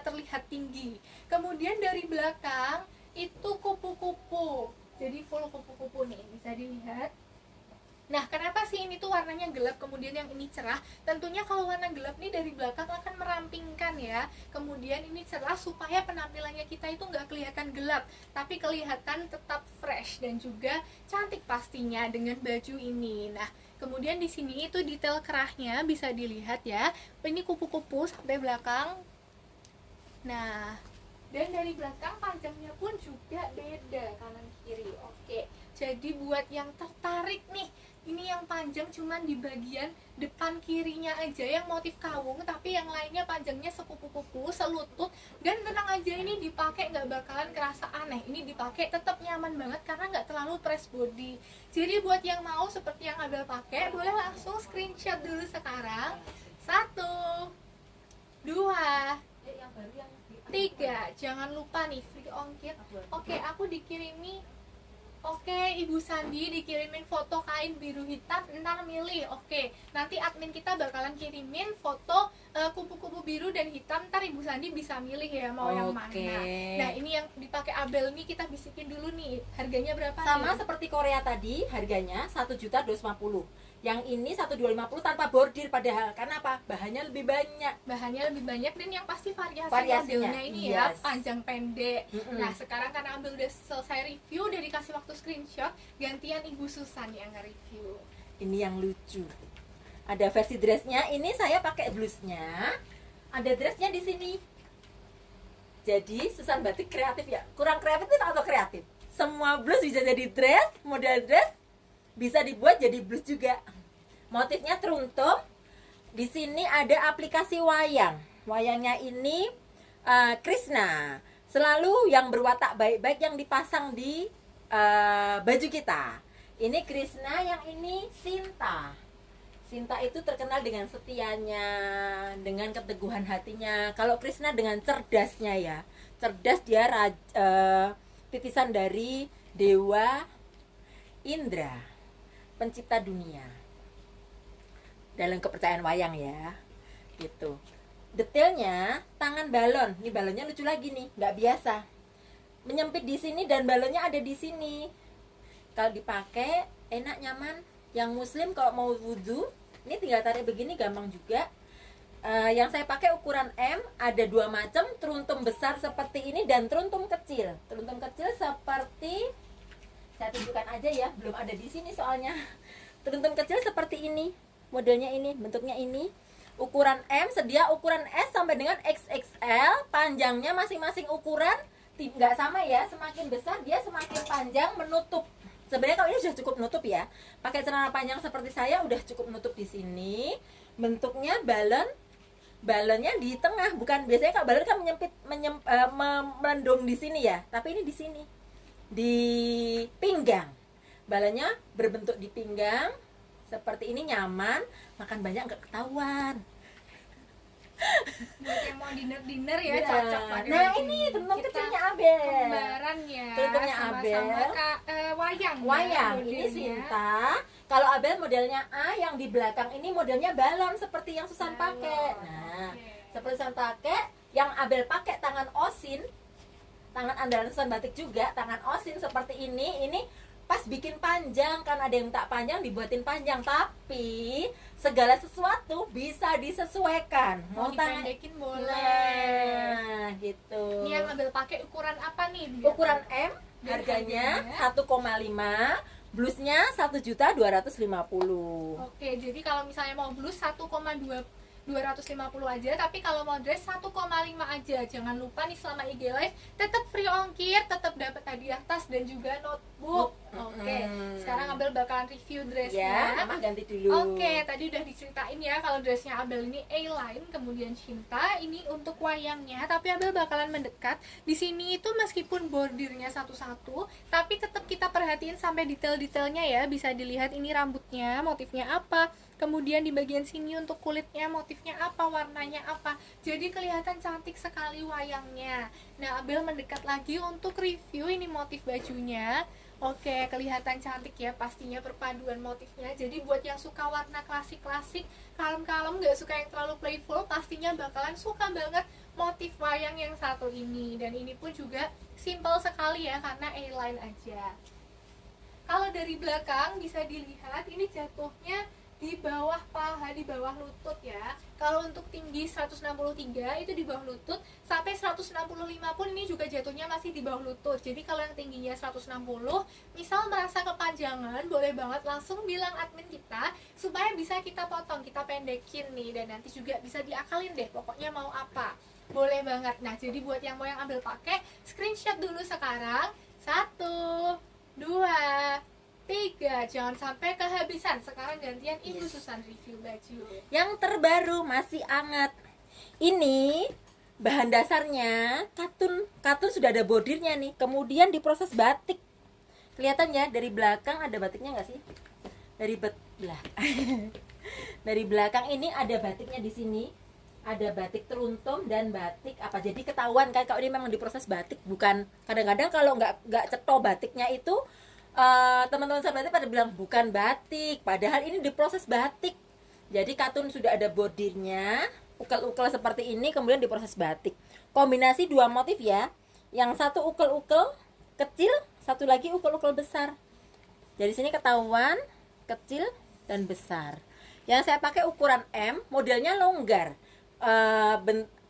terlihat tinggi. Kemudian dari belakang itu kupu-kupu. Jadi full kupu-kupu nih, bisa dilihat. Nah, kenapa sih ini tuh warnanya gelap, kemudian yang ini cerah? Tentunya kalau warna gelap nih dari belakang akan merampingkan ya. Kemudian ini cerah supaya penampilannya kita itu nggak kelihatan gelap, tapi kelihatan tetap fresh dan juga cantik pastinya dengan baju ini. Nah, kemudian di sini itu detail kerahnya bisa dilihat ya. Ini kupu-kupu sampai belakang. Nah, dan dari belakang panjangnya pun juga beda kanan kiri. Oke, jadi buat yang tertarik nih, ini yang panjang cuman di bagian depan kirinya aja yang motif kaung, tapi yang lainnya panjangnya sekupu-kupu, selutut. Dan tenang aja, ini dipakai nggak bakalan kerasa aneh. Ini dipakai tetap nyaman banget karena nggak terlalu press body. Jadi buat yang mau seperti yang Abel pakai, boleh langsung screenshot dulu sekarang. 1, 2, 3, jangan lupa nih free ongkir. Oke, aku dikirimi. Oke, Ibu Sandi dikirimin foto kain biru hitam, ntar milih. Oke, nanti admin kita bakalan kirimin foto kupu-kupu biru dan hitam, ntar Ibu Sandi bisa milih ya mau yang mana. Nah, ini yang dipakai Abel nih kita bisikin dulu nih. Harganya berapa? Sama nih? seperti Korea tadi, harganya 1.250.000. Yang ini 1.250 tanpa bordir, padahal karena apa? Bahannya lebih banyak. Bahannya lebih banyak dan yang pasti Variasinya, modelnya ini ya, yes. panjang pendek. Mm-mm. Nah, sekarang karena Ambil udah selesai review, udah dikasih waktu screenshot, gantian Ibu Susan yang nge-review. Ini yang lucu. Ada versi dressnya. Ini saya pakai blusnya. Ada dressnya di sini. Jadi Susan Batik kreatif ya. Kurang kreatif atau kreatif? Semua blus bisa jadi dress, model dress bisa dibuat jadi blus juga. Motifnya teruntum. Di sini ada aplikasi wayang. Wayangnya ini Krishna. Selalu yang berwatak baik-baik yang dipasang di baju kita. Ini Krishna, yang ini Sinta. Sinta itu terkenal dengan setianya, dengan keteguhan hatinya. Kalau Krishna dengan cerdasnya ya. Cerdas, dia titisan dari Dewa Indra, pencipta dunia. Dalam kepercayaan wayang ya. Gitu. Detailnya tangan balon. Ini balonnya lucu lagi nih, nggak biasa. Menyempit di sini dan balonnya ada di sini. Kalau dipakai enak, nyaman. Yang muslim kalau mau wudhu, ini tinggal tarik begini, gampang juga. Yang saya pakai ukuran M, ada 2 macam, teruntum besar seperti ini dan teruntum kecil. Teruntum kecil seperti, saya tunjukkan aja ya, belum ada di sini soalnya. Teruntum kecil seperti ini, modelnya ini, bentuknya ini. Ukuran M, sedia ukuran S sampai dengan XXL. Panjangnya masing-masing ukuran nggak sama ya, semakin besar dia semakin panjang menutup. Sebenarnya kalau ini sudah cukup menutup ya. Pakai celana panjang seperti saya udah cukup menutup di sini. Bentuknya balonnya di tengah, bukan biasanya kalau balon kan melendung di sini ya, tapi ini di sini, di pinggang. Balonnya berbentuk di pinggang seperti ini, nyaman, makan banyak nggak ketahuan. Buat yang mau dinner ya, Ya. cocok pakai Nah, baju ini tentu Kita kecilnya Abel. kembaran ya, Tentunya sama-sama Abel. wayang. Wayang, ya, ini modelnya. Sinta. Kalau Abel modelnya A, yang di belakang ini modelnya balon seperti yang Susan Balon. pakai. Nah, Oke. seperti Susan pakai, yang Abel pakai tangan osin, tangan andalan Susan Batik juga, tangan osin seperti ini pas bikin panjang, kan ada yang tak panjang dibuatin panjang, tapi segala sesuatu bisa disesuaikan. Mau tangan, dipendekin boleh. nah gitu. Ini yang Abel pakai ukuran apa nih? Ukuran M, Dan harganya harganya? 1,5, blusnya 1.250.000. Oke, jadi kalau misalnya mau blus 1,250 aja, tapi kalau mau dress 1,5 aja. Jangan lupa nih selama IG Live tetap free ongkir, tetap dapat hadiah tas dan juga notebook. Oke, sekarang Abel bakalan review dressnya. Ya, Mama ganti dulu. Oke, tadi udah diceritain ya kalau dressnya Abel ini A-line, kemudian Cinta ini untuk wayangnya, tapi Abel bakalan mendekat. Di sini itu meskipun bordirnya satu-satu, tapi tetap kita perhatiin sampai detail-detailnya ya. Bisa dilihat ini rambutnya, motifnya apa. Kemudian di bagian sini untuk kulitnya motifnya apa, warnanya apa. Jadi kelihatan cantik sekali wayangnya. Nah, Abel mendekat lagi untuk review ini motif bajunya. Oke, kelihatan cantik ya pastinya perpaduan motifnya. Jadi buat yang suka warna klasik-klasik, kalem-kalem, gak suka yang terlalu playful, pastinya bakalan suka banget motif wayang yang satu ini. Dan ini pun juga simple sekali ya, karena A-line aja. Kalau dari belakang bisa dilihat ini jatuhnya di bawah paha, di bawah lutut ya. Kalau untuk tinggi 163 itu di bawah lutut, sampai 165 pun ini juga jatuhnya masih di bawah lutut. Jadi kalau yang tingginya 160, misal merasa kepanjangan, boleh banget langsung bilang admin kita supaya bisa kita potong, kita pendekin nih, dan nanti juga bisa diakalin deh pokoknya mau apa. Boleh banget. Nah, jadi buat yang mau yang ambil pakai, screenshot dulu sekarang. 1, 2, 3, jangan sampai kehabisan. Sekarang gantian Ibu Susan review baju. Yang terbaru masih hangat. Ini bahan dasarnya katun sudah ada bordirnya nih. Kemudian diproses batik. Kelihatan ya dari belakang ada batiknya nggak sih? Dari belakang ini ada batiknya di sini. Ada batik teruntum dan batik apa. Jadi ketahuan kan kalau ini memang diproses batik, bukan kadang-kadang kalau nggak ceto batiknya itu teman-teman sahabatnya pada bilang bukan batik, padahal ini diproses batik. Jadi katun sudah ada bordirnya, ukel-ukel seperti ini, kemudian diproses batik. Kombinasi dua motif ya, yang satu ukel-ukel kecil, satu lagi ukel-ukel besar. Jadi sini ketahuan kecil dan besar. Yang saya pakai ukuran M, modelnya longgar.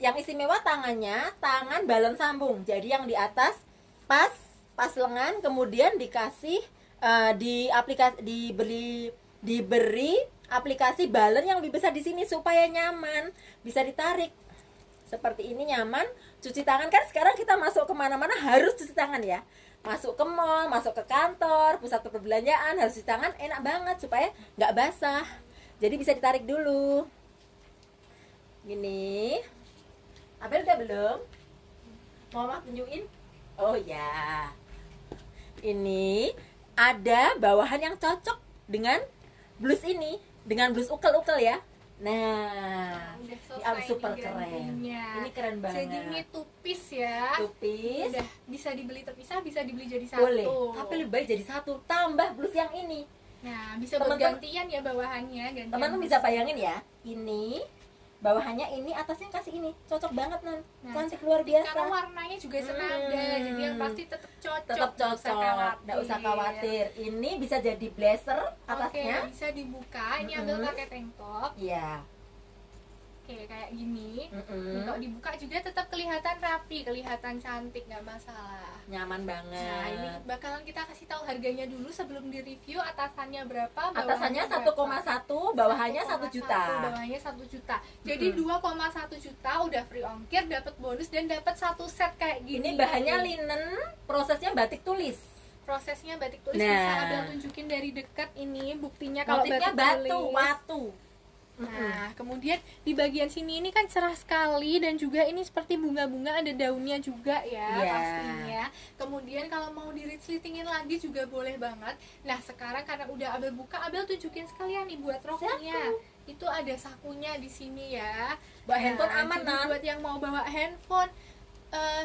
Yang istimewa tangan balon sambung. Jadi yang di atas pas lengan, kemudian dikasih diberi aplikasi balon yang lebih besar di sini supaya nyaman, bisa ditarik seperti ini, nyaman. Cuci tangan kan sekarang kita masuk kemana-mana harus cuci tangan ya, masuk ke mall, masuk ke kantor, pusat perbelanjaan harus cuci tangan, enak banget supaya nggak basah. Jadi bisa ditarik dulu gini. Abel udah belum? Mau Mama tunjukin? Oh ya, ini ada bawahan yang cocok dengan blus ini, dengan blus ukel-ukel ya. Nah, udah ini super keren. Ini keren banget. Jadi ini tupis ya. Tupis. Udah bisa dibeli terpisah, bisa dibeli jadi satu. Boleh. Tapi lebih baik jadi satu, tambah blus yang ini. Nah, bisa Teman-teman- bergantian ya bawahannya. Gantian Teman-teman bisa bayangin ya, ini bawahannya ini, atasnya kasih ini, cocok banget Nan. Nah, Cantik luar biasa. Karena warnanya juga senada, jadi yang pasti tetap cocok. Tetap cocok, nggak usah khawatir. Ini bisa jadi blazer atasnya. Oke, bisa dibuka. Ini ambil pakai tank top. Iya. Oke, kayak gini. Mm-mm. Kalau dibuka juga tetap kelihatan rapi, kelihatan cantik, nggak masalah. Nyaman banget. Nah, ini bakalan kita kasih tahu harganya dulu sebelum di review. Atasannya berapa? Atasannya Bawahannya 1,1, bawahannya 1 juta. Bawahnya 1 juta. Jadi 2,1 juta udah free ongkir, dapat bonus dan dapat satu set kayak gini. Ini bahannya linen, prosesnya batik tulis. Prosesnya batik tulis. Nah. Bisa Abel tunjukin dari dekat ini buktinya kalau Motifnya batik batu, tulis. watu. Nah, kemudian di bagian sini ini kan cerah sekali dan juga ini seperti bunga-bunga, ada daunnya juga ya Iya. pastinya. Kemudian kalau mau di-resletingin lagi juga boleh banget. Nah, sekarang karena udah Abel buka, Abel tunjukin sekalian nih buat roknya. Itu ada sakunya di sini ya. Bawa handphone aman, jadi Nan. buat yang mau bawa handphone,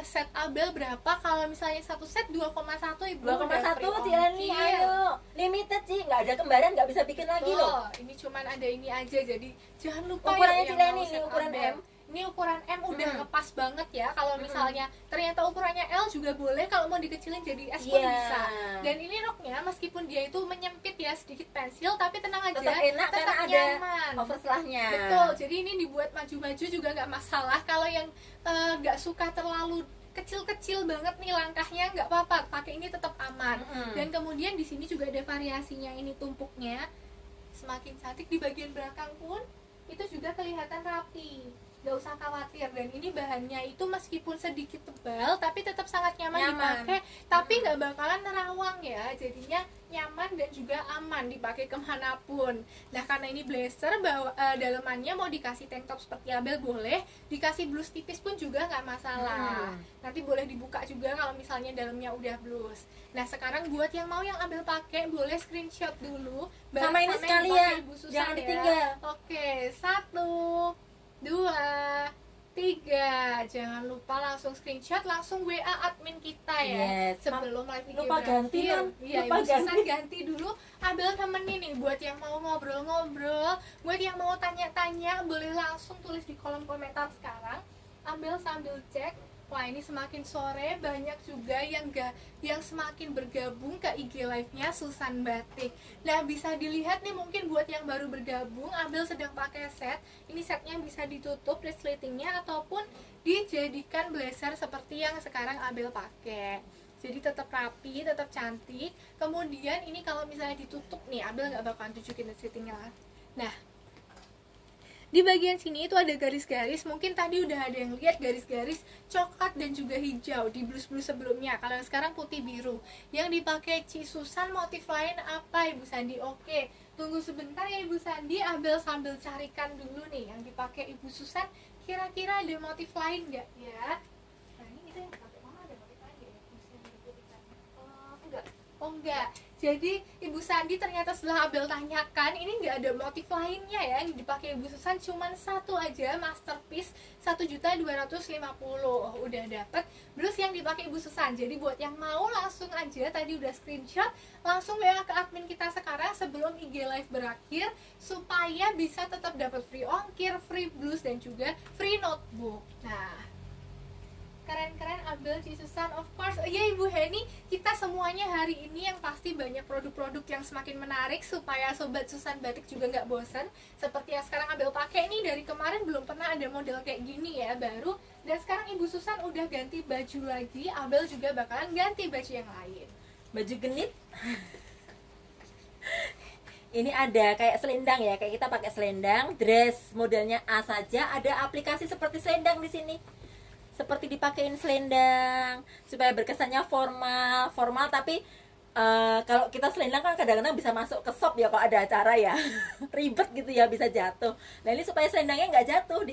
set Abel berapa? Kalau misalnya satu set 2,1 Ibu. 2,1 Cileni, ayo. Limited sih, nggak ada kembaran, nggak bisa bikin lagi loh. Ini cuman ada ini aja, jadi jangan lupa Ukurannya yang Cileni, mau ini set ukuran Abel. M. Ini ukuran M udah ngepas banget ya. Kalau misalnya ternyata ukurannya L juga boleh, kalau mau dikecilin jadi S pun Iya. bisa. Dan ini roknya meskipun dia itu menyempit ya, sedikit pensil, tapi tenang aja, Tetap enak karena tetap ada nyaman. overslahnya. Betul, jadi ini dibuat maju-maju juga nggak masalah. Kalau yang nggak suka terlalu kecil-kecil banget nih langkahnya, nggak apa-apa, pakai ini tetap aman. Dan kemudian di sini juga ada variasinya, ini tumpuknya semakin cantik. Di bagian belakang pun itu juga kelihatan rapi, nggak usah khawatir. Dan ini bahannya itu meskipun sedikit tebal tapi tetap sangat nyaman dipakai, tapi nggak bakalan nerawang ya, jadinya nyaman dan juga aman dipakai kemanapun. Nah karena ini blazer, dalamannya mau dikasih tank top seperti Abel boleh, dikasih blus tipis pun juga nggak masalah. Nanti boleh dibuka juga kalau misalnya dalamnya udah blus. Nah sekarang buat yang mau yang Abel pakai boleh screenshot dulu sama ini sekali ya, jangan ditinggal. Oke, 1, 2, 3, jangan lupa langsung screenshot, langsung WA admin kita ya. Yes. Sebelum live video lupa ganti kan? Iya, Lupa Ibu Susan ganti dulu. Abel temenin nih buat yang mau ngobrol-ngobrol, buat yang mau tanya-tanya boleh langsung tulis di kolom komentar sekarang. Abel sambil cek. Wah ini semakin sore banyak juga yang semakin bergabung ke IG live-nya Susan Batik. Nah bisa dilihat nih mungkin buat yang baru bergabung, Abel sedang pakai set. Ini setnya bisa ditutup resletingnya ataupun dijadikan blazer seperti yang sekarang Abel pakai. Jadi tetap rapi, tetap cantik. Kemudian ini kalau misalnya ditutup nih, Abel nggak bakalan tunjukin resletingnya. Nah di bagian sini itu ada garis-garis, mungkin tadi udah ada yang lihat garis-garis coklat dan juga hijau di blus-blus sebelumnya. Kalau sekarang putih biru. Yang dipakai Ci Susan motif lain apa Ibu Sandi? Oke, tunggu sebentar ya Ibu Sandi, Abel sambil carikan dulu nih yang dipakai Ibu Susan. Kira-kira ada motif lain nggak ya? Nah ini kita yang dipakai Mama ada motif lain ya? Enggak. Oh enggak. Jadi Ibu Sandi ternyata setelah Abel tanyakan ini nggak ada motif lainnya ya, yang dipakai Ibu Susan cuman satu aja, masterpiece 1.250.000. Oh, udah dapet. Terus yang dipakai Ibu Susan. Jadi buat yang mau langsung aja tadi udah screenshot, langsung WA ke admin kita sekarang sebelum IG live berakhir supaya bisa tetap dapat free ongkir, free blus dan juga free notebook. Nah, keren-keren Abel, Ci Susan, of course. Iya Ibu Heni, kita semuanya hari ini yang pasti banyak produk-produk yang semakin menarik supaya Sobat Susan Batik juga nggak bosan. Seperti yang sekarang Abel pakai ini, dari kemarin belum pernah ada model kayak gini ya, baru. Dan sekarang Ibu Susan udah ganti baju lagi, Abel juga bakalan ganti baju yang lain. Baju genit. Ini ada kayak selendang ya, kayak kita pakai selendang, dress modelnya A saja, ada aplikasi seperti selendang di sini. Seperti dipakein selendang supaya berkesannya formal tapi kalau kita selendang kan kadang-kadang bisa masuk ke shop ya kalau ada acara ya. Ribet gitu ya, bisa jatuh. Nah ini supaya selendangnya nggak jatuh,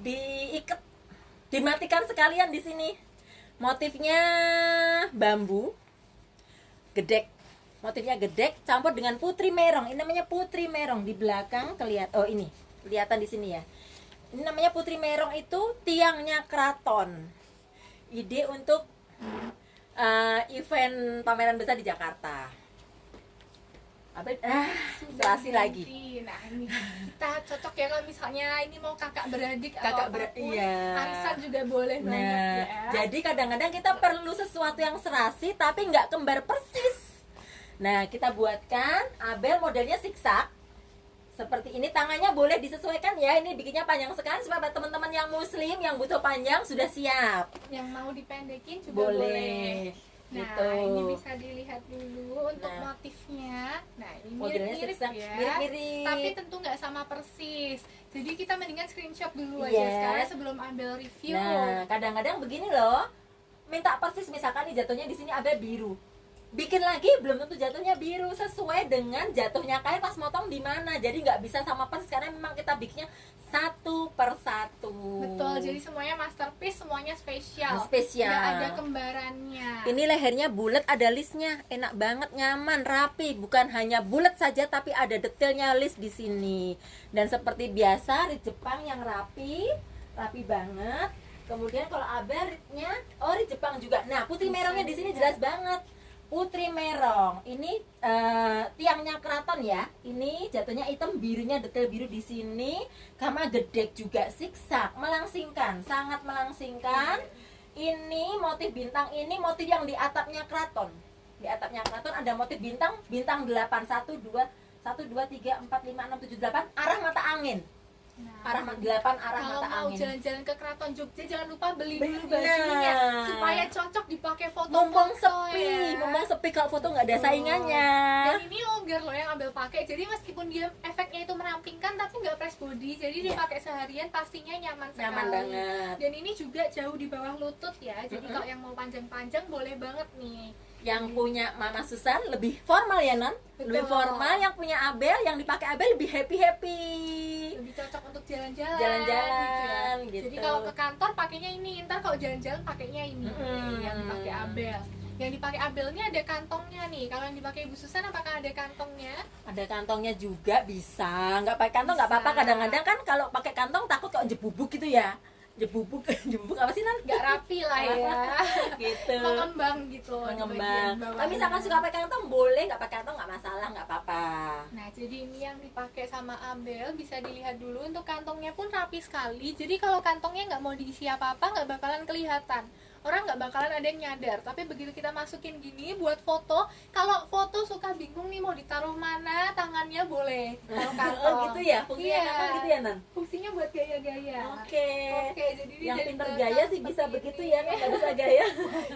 diikat, dimatikan sekalian di sini. Motifnya bambu gedek, motifnya gedek campur dengan putri merong. Ini namanya putri merong. Di belakang kelihatan di sini ya. Ini namanya putri merong, itu tiangnya keraton. Ide untuk event pameran besar di Jakarta. Jelasin lagi. Nah ini kita cocok ya kalau misalnya ini mau kakak beradik Kakak atau apapun, iya. arisan juga boleh banget ya. Jadi kadang-kadang kita perlu sesuatu yang serasi tapi nggak kembar persis. Nah kita buatkan Abel modelnya zigzag seperti ini, tangannya boleh disesuaikan ya. Ini bikinnya panjang sekali supaya teman-teman yang muslim yang butuh panjang sudah siap. Yang mau dipendekin juga boleh. Nah gitu. ini bisa dilihat dulu untuk motifnya. Nah ini mirip-mirip ya, mirip-mirip. tapi tentu nggak sama persis. Jadi kita mendingan screenshot dulu aja Yes. sekarang sebelum ambil review. Nah kadang-kadang begini loh, minta persis, misalkan nih jatuhnya di sini Abel biru, bikin lagi belum tentu jatuhnya biru, sesuai dengan jatuhnya kain pas motong di mana. Jadi nggak bisa sama persis karena memang kita bikinnya satu per satu. Betul, jadi semuanya masterpiece, semuanya spesial. Spesial. Nggak ada kembarannya. Ini lehernya bulat, ada listnya, enak banget, nyaman, rapi. Bukan hanya bulat saja tapi ada detailnya list di sini. Dan seperti biasa rit Jepang yang rapi banget. Kemudian kalau Abel ritnya, rit Jepang juga. Nah putih merahnya di sini jelas banget. Putri merong, ini tiangnya keraton ya. Ini jatuhnya hitam, birunya detail biru di sini. Karena gedek juga zigzag, melangsingkan, sangat melangsingkan. Ini motif bintang, ini motif yang di atapnya keraton. Di atapnya keraton ada motif bintang 8, 1, 2, 1, 2, 3, 4, 5, 6, 7, 8 arah mata angin. Nah delapan arah Kalau mata mau angin. jalan-jalan ke Keraton Jogja jangan lupa beli Beli, dulu bajunya nah. supaya cocok dipakai foto-foto. Mumpung sepi, ya. mumpung sepi, kalau foto nggak ada saingannya. Dan ini longgar loh yang ambil pakai. Jadi meskipun dia efeknya itu merampingkan tapi nggak press body. Jadi dipakai seharian pastinya nyaman sekali. Nyaman banget. Dan ini juga jauh di bawah lutut ya. Jadi kalau yang mau panjang-panjang boleh banget nih. Yang punya Mama Susan lebih formal ya Non? Betul. Lebih formal, yang punya Abel, yang dipakai Abel lebih happy-happy. Lebih cocok untuk jalan-jalan. Jalan-jalan, gitu. gitu. Jadi kalau ke kantor pakainya ini, ntar kalau jalan-jalan pakainya ini. Yang dipakai Abel. Yang dipakai Abelnya ada kantongnya nih. Kalau yang dipakai Ibu Susan apakah ada kantongnya? Ada kantongnya juga bisa. Nggak pakai kantong nggak Bisa. apa-apa. Kadang-kadang kan kalau pakai kantong takut kok jebubuk gitu ya. Jebubuk apa sih Non? Nggak rapi lah ya. Gitu. Mengembang gitu. di Mengembang. bagian bawahnya. Tapi misalkan suka pakai kantong boleh, nggak pakai kantong nggak masalah, nggak apa-apa. Nah, jadi ini yang dipakai sama Abel bisa dilihat dulu. Untuk kantongnya pun rapi sekali. Jadi kalau kantongnya nggak mau diisi apa-apa nggak bakalan kelihatan. Orang nggak bakalan ada yang nyadar. Tapi begitu kita masukin gini buat foto, kalau foto suka bingung nih mau ditaruh mana, tangannya boleh taruh kantong. Oh gitu ya, fungsinya Iya. apa gitu ya Non? Fungsinya buat gaya-gaya. Oke. Oke, jadi ini Yang dari pinter belakang gaya sih seperti bisa begitu ini. ya, kan nggak bisa gaya.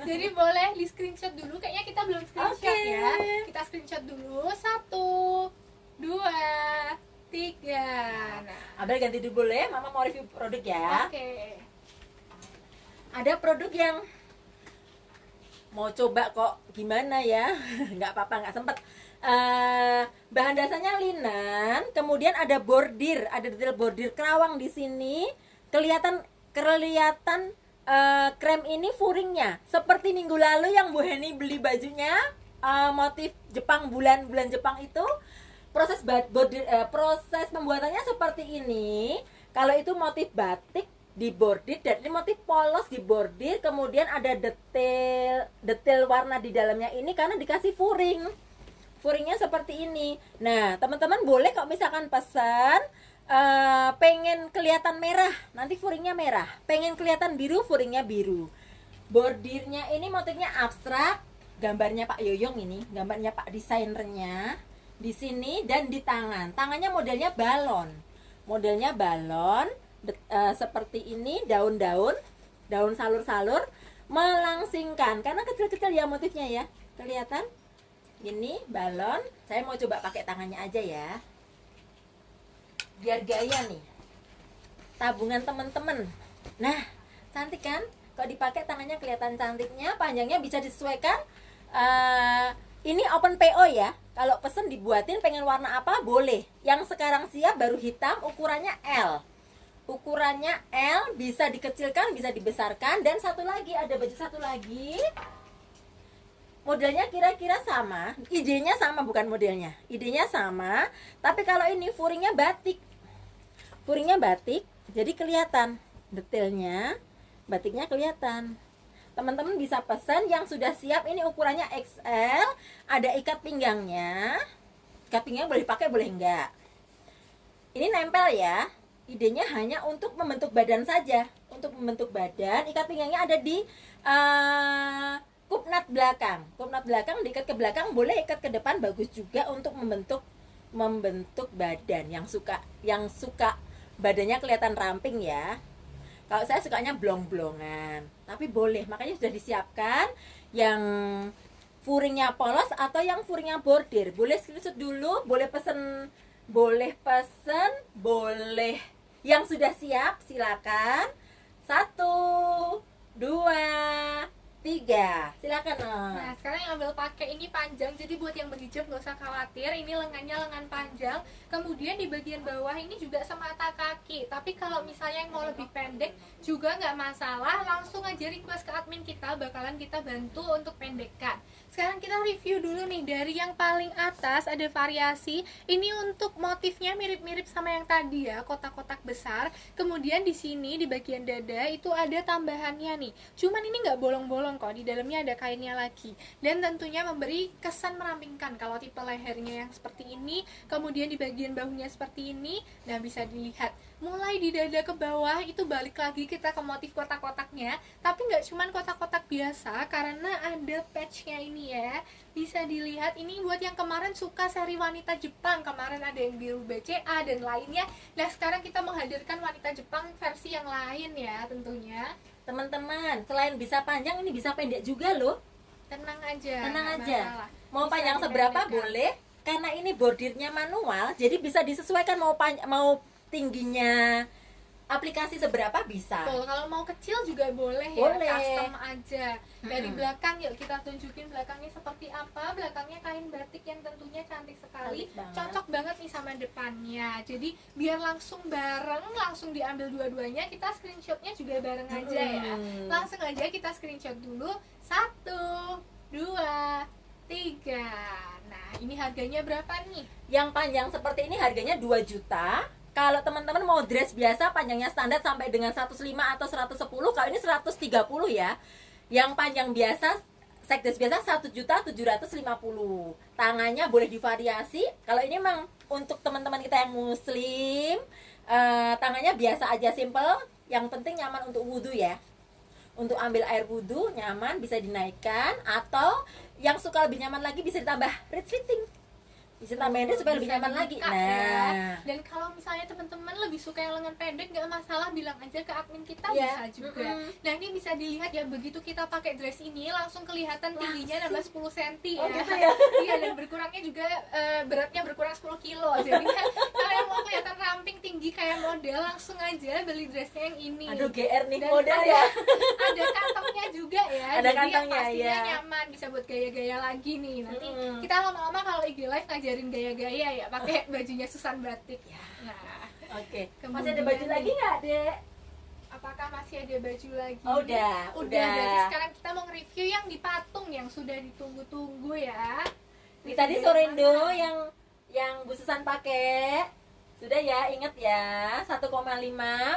Jadi boleh di screenshot dulu. Kayaknya kita belum screenshot Oke. ya. Kita screenshot dulu. 1, 2, 3. Nah, Abel ganti dulu boleh, Mama mau review produk ya. oke. Ada produk yang mau coba kok gimana ya. Nggak apa-apa, nggak sempet. Bahan dasarnya linen, kemudian ada bordir, ada detail bordir kerawang di sini. Kelihatan krem ini furingnya seperti minggu lalu yang Bu Heni beli bajunya motif Jepang, bulan-bulan Jepang itu. Proses pembuatannya seperti ini. Kalau itu motif batik di bordir, dan ini motif polos di bordir, kemudian ada detail warna di dalamnya ini karena dikasih furingnya seperti ini. Nah teman-teman boleh kalau misalkan pesan pengen kelihatan merah, nanti furingnya merah. Pengen kelihatan biru, furingnya biru. Bordirnya ini motifnya abstrak, gambarnya Pak Yoyong ini, gambarnya Pak desainernya di sini dan di tangan. Tangannya modelnya balon, seperti ini, daun salur-salur, melangsingkan karena kecil-kecil ya motifnya ya, kelihatan. Ini balon. Saya mau coba pakai tangannya aja ya, biar gaya nih. Tabungan temen-temen. Nah, cantik kan? Kalau dipakai tangannya kelihatan cantiknya. Panjangnya bisa disesuaikan. Ini open PO ya. Kalau pesen dibuatin pengen warna apa boleh. Yang sekarang siap baru hitam, ukurannya L. Ukurannya L, bisa dikecilkan, bisa dibesarkan. Dan satu lagi, ada baju satu lagi. Modelnya kira-kira sama, idenya sama, bukan modelnya, idenya sama, tapi kalau ini furingnya batik, jadi kelihatan detailnya, batiknya kelihatan. Teman-teman bisa pesan yang sudah siap. Ini ukurannya XL, ada ikat pinggangnya boleh dipakai boleh enggak. Ini nempel ya, idenya hanya untuk membentuk badan saja, ikat pinggangnya ada di kupnat belakang diikat ke belakang, boleh ikat ke depan, bagus juga untuk membentuk badan. Yang suka badannya kelihatan ramping ya. Kalau saya sukanya blong-blongan, tapi boleh, makanya sudah disiapkan yang furingnya polos atau yang furingnya bordir. Boleh screenshot dulu, boleh pesen, boleh yang sudah siap, silakan. 1, 2, 3, silakan. Nah, sekarang yang ambil pakai ini panjang, jadi buat yang berhijab nggak usah khawatir. Ini lengannya lengan panjang, kemudian di bagian bawah ini juga semata kaki. Tapi kalau misalnya yang mau lebih pendek juga nggak masalah, langsung aja request ke admin kita, bakalan kita bantu untuk pendekkan. Sekarang kita review dulu nih, dari yang paling atas ada variasi. Ini untuk motifnya mirip-mirip sama yang tadi ya, kotak-kotak besar. Kemudian di sini di bagian dada itu ada tambahannya nih. Cuman ini nggak bolong-bolong kosong kok, di dalamnya ada kainnya lagi. Dan tentunya memberi kesan merampingkan. Kalau tipe lehernya yang seperti ini, kemudian di bagian bahunya seperti ini, nah bisa dilihat mulai di dada ke bawah itu balik lagi kita ke motif kotak-kotaknya, tapi nggak cuman kotak-kotak biasa karena ada patchnya ini ya. Bisa dilihat ini buat yang kemarin suka seri wanita Jepang, kemarin ada yang biru BCA dan lainnya. Nah sekarang kita menghadirkan wanita Jepang versi yang lain ya tentunya. Teman-teman, selain bisa panjang, ini bisa pendek juga loh. Tenang aja, Tenang nggak aja. masalah. Mau Bisa panjang seberapa dipendekkan. boleh, karena ini bordirnya manual, jadi bisa disesuaikan mau tingginya aplikasi seberapa bisa. Betul, kalau mau kecil juga boleh ya, Boleh. custom aja. Dari Mm-mm. belakang yuk kita tunjukin belakangnya seperti apa. Belakangnya kain batik yang tentunya cantik sekali, Cantik banget. cocok banget nih sama depannya. Jadi biar langsung bareng, langsung diambil dua-duanya, kita screenshotnya juga bareng aja ya. Langsung aja kita screenshot dulu. 1, 2, 3. Nah ini harganya berapa nih? Yang panjang seperti ini harganya 2 juta. Kalau teman-teman mau dress biasa panjangnya standar sampai dengan 105 atau 110, kalau ini 130 ya. Yang panjang biasa set dress biasa 1.750.000. Tangannya boleh divariasi. Kalau ini memang untuk teman-teman kita yang muslim, tangannya biasa aja simple, yang penting nyaman untuk wudhu ya. Untuk ambil air wudhu nyaman, bisa dinaikkan, atau yang suka lebih nyaman lagi bisa ditambah red fitting. Bisa tambahin dia supaya lebih Bisa nyaman lagi. dibuka Nah, ya. Dan kalau misalnya teman-teman lebih suka yang lengan pendek, nggak masalah, bilang aja ke admin kita, Iya. bisa juga. Nah ini bisa dilihat ya, begitu kita pakai dress ini langsung kelihatan tingginya nambah 10 cm ya. Oh, gitu ya? Iya, dan berkurangnya juga beratnya berkurang 10 kilo. Jadi kalau yang mau kelihatan ramping tinggi kayak model, langsung aja beli dressnya yang ini. aduh GR nih Dan model ada, ya. ada kantongnya juga ya. Ada jadi yang kantongnya, pastinya ya. nyaman, bisa buat gaya-gaya lagi nih. Nanti Mm-mm. kita lama-lama kalau IG live ngajarin gaya-gaya ya, pakai bajunya Susan Batik. Nah, Oke. Kemudian Masih ada baju lagi nggak, Dek? apakah masih ada baju lagi? Oh, udah. Berarti sekarang kita mau nge-review yang di patung yang sudah ditunggu-tunggu ya. Ini tadi Sorendo yang Bu Susan pakai. Sudah ya, inget ya. 1,5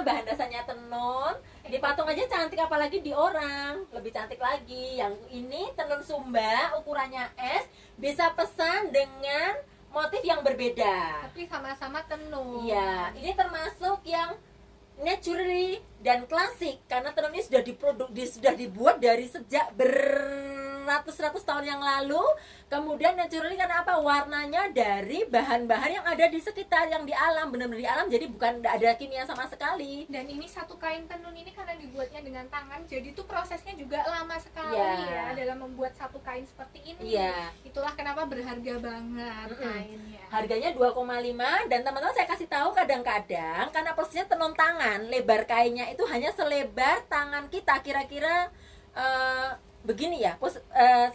bahan dasarnya tenun. Di patung aja cantik, apalagi di orang. Lebih cantik lagi. Yang ini tenun Sumba, ukurannya S. Bisa pesan dengan motif yang berbeda. Tapi sama-sama tenun. Iya, ini termasuk yang naturally dan klasik karena tenun ini sudah dibuat dari sejak beratus-ratus tahun yang lalu. Kemudian naturally karena apa? Warnanya dari bahan-bahan yang ada di sekitar, yang di alam, benar-benar di alam. Jadi bukan ada kimia sama sekali. Dan ini satu kain tenun ini karena dibuatnya dengan tangan, jadi tuh prosesnya juga lama sekali Iya. ya dalam membuat satu kain seperti ini. Iya. Itulah kenapa berharga banget kainnya. Harganya 2,5 dan teman-teman saya kasih tahu kadang-kadang karena posisinya tenun tangan, lebar kainnya itu hanya selebar tangan kita, kira-kira begini ya,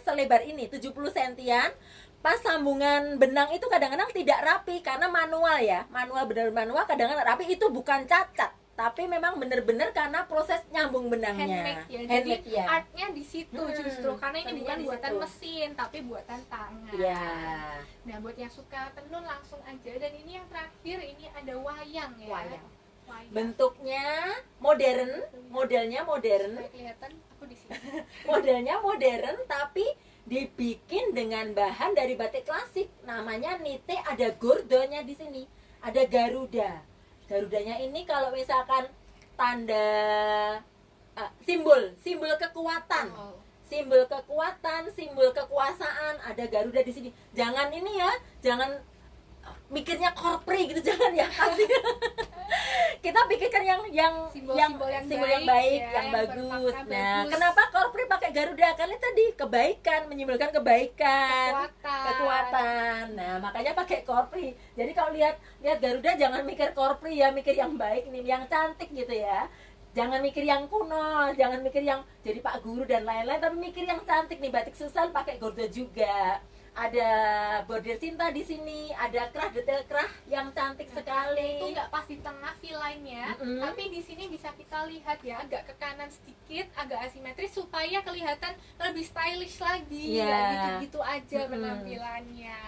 selebar ini 70 sentian. Pas sambungan benang itu kadang-kadang tidak rapi karena manual ya, bener manual, kadang-kadang rapi. Itu bukan cacat, tapi memang bener-bener karena proses nyambung benangnya. Handmade ya. Jadi Handmade, ya. artnya di situ justru karena ini Seninya bukan di buatan situ. mesin tapi buatan tangan. Ya. Nah, buat yang suka tenun langsung aja. Dan ini yang terakhir, ini ada wayang ya. Wayang. Wayang. Bentuknya modern, modelnya modern. Supaya kelihatan aku di sini. Modelnya modern tapi dibikin dengan bahan dari batik klasik. Namanya nite, ada gordonya di sini. Ada Garuda. Garudanya ini kalau misalkan tanda simbol kekuatan. Oh. Simbol kekuatan, simbol kekuasaan, ada Garuda di sini. Jangan ini ya, jangan mikirnya korpri gitu, jangan ya. Kasih. Kita pikirkan yang Simbol-simbol simbol yang baik, ya, yang bagus. bermakna Nah, bagus. kenapa korpri pakai Garuda? Karena tadi kebaikan, menyimbolkan kebaikan, kekuatan. Nah, makanya pakai korpri. Jadi kalau lihat Garuda jangan mikir korpri ya, mikir yang baik nih, yang cantik gitu ya. Jangan mikir yang kuno, jangan mikir yang jadi Pak Guru dan lain-lain, tapi mikir yang cantik nih. Batik Susan pakai Garuda juga. Ada bordir cinta di sini, ada kerah, detail kerah yang cantik sekali. Itu nggak pas di tengah V-line-nya, Mm-mm. tapi di sini bisa kita lihat ya, agak ke kanan sedikit, agak asimetris supaya kelihatan lebih stylish lagi. Iya. Nggak gitu-gitu aja Mm-mm. penampilannya.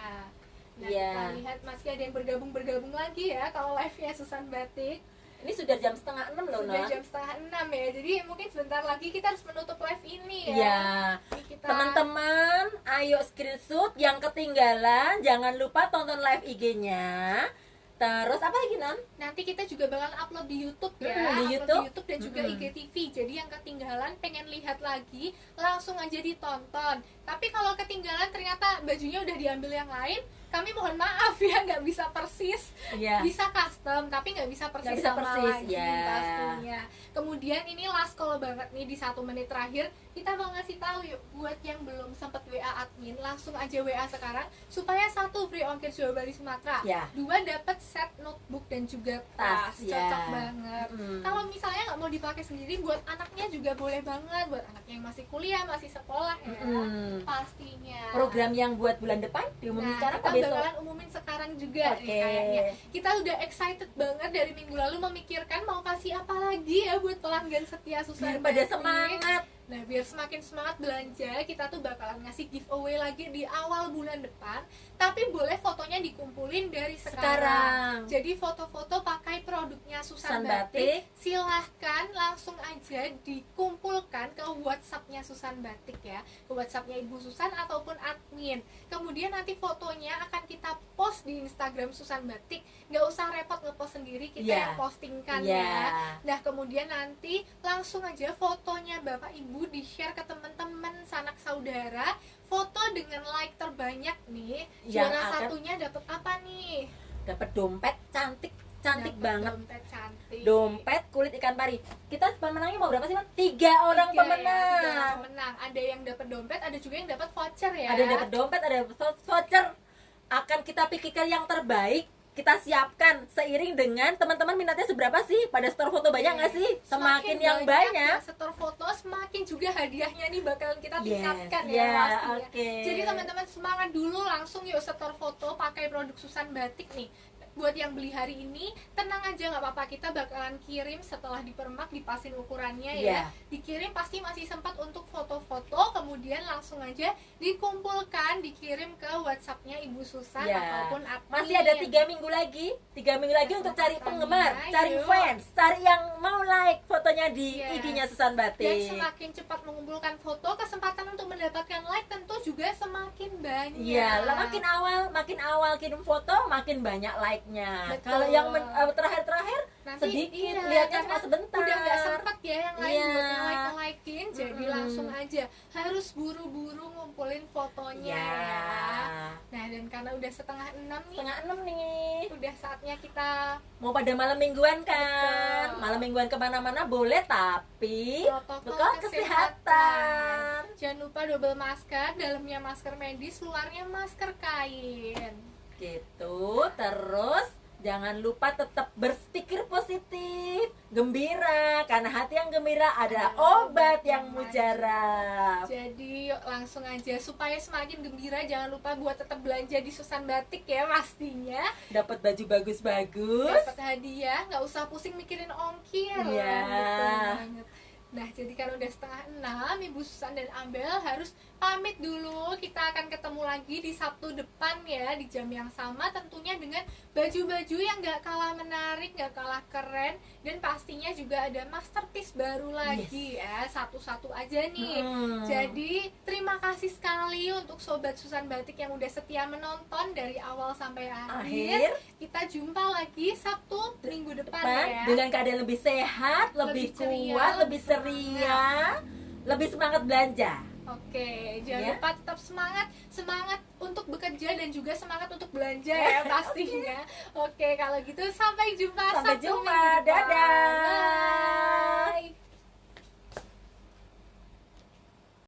Nah, Iya. kita lihat masih ada yang bergabung lagi ya kalau live-nya Susan Batik. Ini sudah jam setengah 6 loh, Sudah Nah. jam setengah 6 ya. Jadi mungkin sebentar lagi kita harus menutup live ini ya. Ya, Ini kita teman-teman, ayo screenshot yang ketinggalan, jangan lupa tonton live IG-nya. Terus apa lagi, Non? nanti kita juga bakal upload di YouTube ya, Di upload YouTube. dan juga Mm-mm. IGTV. Jadi yang ketinggalan pengen lihat lagi langsung aja ditonton. Tapi kalau ketinggalan ternyata bajunya udah diambil yang lain, kami mohon maaf ya, nggak bisa persis. Iya. Bisa custom tapi nggak bisa persis Nggak bisa sama persis, lagi ya. pastinya. Kemudian ini last call banget nih, di 1 menit terakhir kita mau ngasih tahu yuk buat yang belum sempet WA admin, langsung aja WA sekarang supaya 1 free ongkir Jawa Bali Sumatera, Ya. 2 dapat set notebook dan juga Tas, tas. ya. Cocok banget. Mm. Kalau misalnya nggak mau dipakai sendiri, buat anaknya juga boleh banget, buat anaknya yang masih kuliah, masih sekolah ya. Mm. Pastinya. Program yang buat bulan depan diumumin sekarang kita apa besok? bakalan umumin sekarang juga nih Oke. kayaknya. Kita udah excited banget dari minggu lalu memikirkan mau kasih apa lagi ya buat pelanggan setia Susan Biar pada Batik. semangat. Nah, biar semakin semangat belanja, kita tuh bakalan ngasih giveaway lagi di awal bulan depan. Tapi boleh fotonya dikumpulin dari sekarang. Jadi foto-foto pakai produknya Susan Susan Batik, Batik. silahkan langsung aja dikumpulkan ke WhatsApp-nya Susan Batik ya, ke WhatsApp-nya Ibu Susan ataupun admin. Kemudian nanti fotonya akan kita post di Instagram Susan Batik. Nggak usah repot ngepost sendiri, kita Iya. yang postingkan Iya. ya. Nah, kemudian nanti langsung aja fotonya Bapak Ibu di-share ke teman-teman sanak saudara. Foto dengan like terbanyak nih. Yang Juara akan- satunya dapat apa nih? Dapat dompet cantik Dapet banget. Dompet cantik. Dompet kulit ikan pari. Kita pemenangnya mau berapa sih, Man? 3 orang Tiga ya, pemenang. 3 orang pemenang. Ada yang dapat dompet, ada juga yang dapat voucher ya. Ada yang dapat dompet, ada yang dapat voucher. Akan kita pikirkan yang terbaik. Kita siapkan seiring dengan teman-teman minatnya seberapa sih? Pada store foto banyak nggak sih? Semakin yang banyak. ya, setor foto, semakin juga hadiahnya nih bakalan kita Yes, tingkatkan ya, ya pastinya. oke. Jadi teman-teman semangat dulu, langsung yuk setor foto pakai produk Susan Batik nih. Buat yang beli hari ini, tenang aja nggak apa-apa, kita bakalan kirim setelah dipermak, dipasin ukurannya ya. Iya. Dikirim pasti masih sempat untuk foto-foto, kemudian langsung aja dikumpulkan, dikirim ke WhatsApp-nya Ibu Susan Ya. ataupun admin. Masih ada 3 minggu lagi. 3 minggu lagi untuk cari penggemar, cari Ayo. fans, cari yang mau like fotonya di Yes. IG-nya Susan Dan Batik. semakin cepat mengumpulkan foto, kesempatan untuk mendapatkan like tentu juga semakin banyak. Iya, lah makin awal kirim foto, makin banyak like-nya. Betul. Kalau yang terakhir-terakhir Nanti sedikit, iya, lihatnya karena cuma sebentar. udah nggak sempat ya yang lain Iya. buat nge-like-in, jadi Mm-mm. langsung aja harus buru-buru ngumpulin fotonya. Ya. Nah, dan karena udah setengah 6 nih, Setengah 6 nih. udah saatnya kita Mau pada malam mingguan kan? Betul. Malam mingguan kemana-mana boleh, tapi protokol bekal kesehatan. Jangan lupa double masker, dalamnya masker medis, luarnya masker kain. Gitu. Terus jangan lupa tetap berpikir positif, gembira, karena hati yang gembira adalah obat yang mujarab. Jadi yuk langsung aja supaya semakin gembira, jangan lupa buat tetap belanja di Susan Batik ya pastinya. Dapat baju bagus-bagus. Dapat hadiah, nggak usah pusing mikirin ongkir. Iya. Betul banget. Nah, jadi kan udah setengah 6, Ibu Susan dan Ambel harus pamit dulu. Kita akan ketemu lagi di Sabtu depan ya, di jam yang sama, tentunya dengan baju-baju yang gak kalah menarik, gak kalah keren, dan pastinya juga ada masterpiece baru lagi ya, satu-satu aja nih. Jadi terima kasih sekali untuk Sobat Susan Batik yang udah setia menonton dari awal sampai akhir. Kita jumpa lagi Sabtu minggu depan ya. Dengan keadaan lebih sehat, lebih ceria, kuat, lebih lebih ceria, lebih semangat belanja. Oke, jangan Ya. lupa tetap semangat untuk bekerja dan juga semangat untuk belanja ya pastinya. Oke, kalau gitu sampai jumpa Sampai Sabtu jumpa, minggu depan. dadah.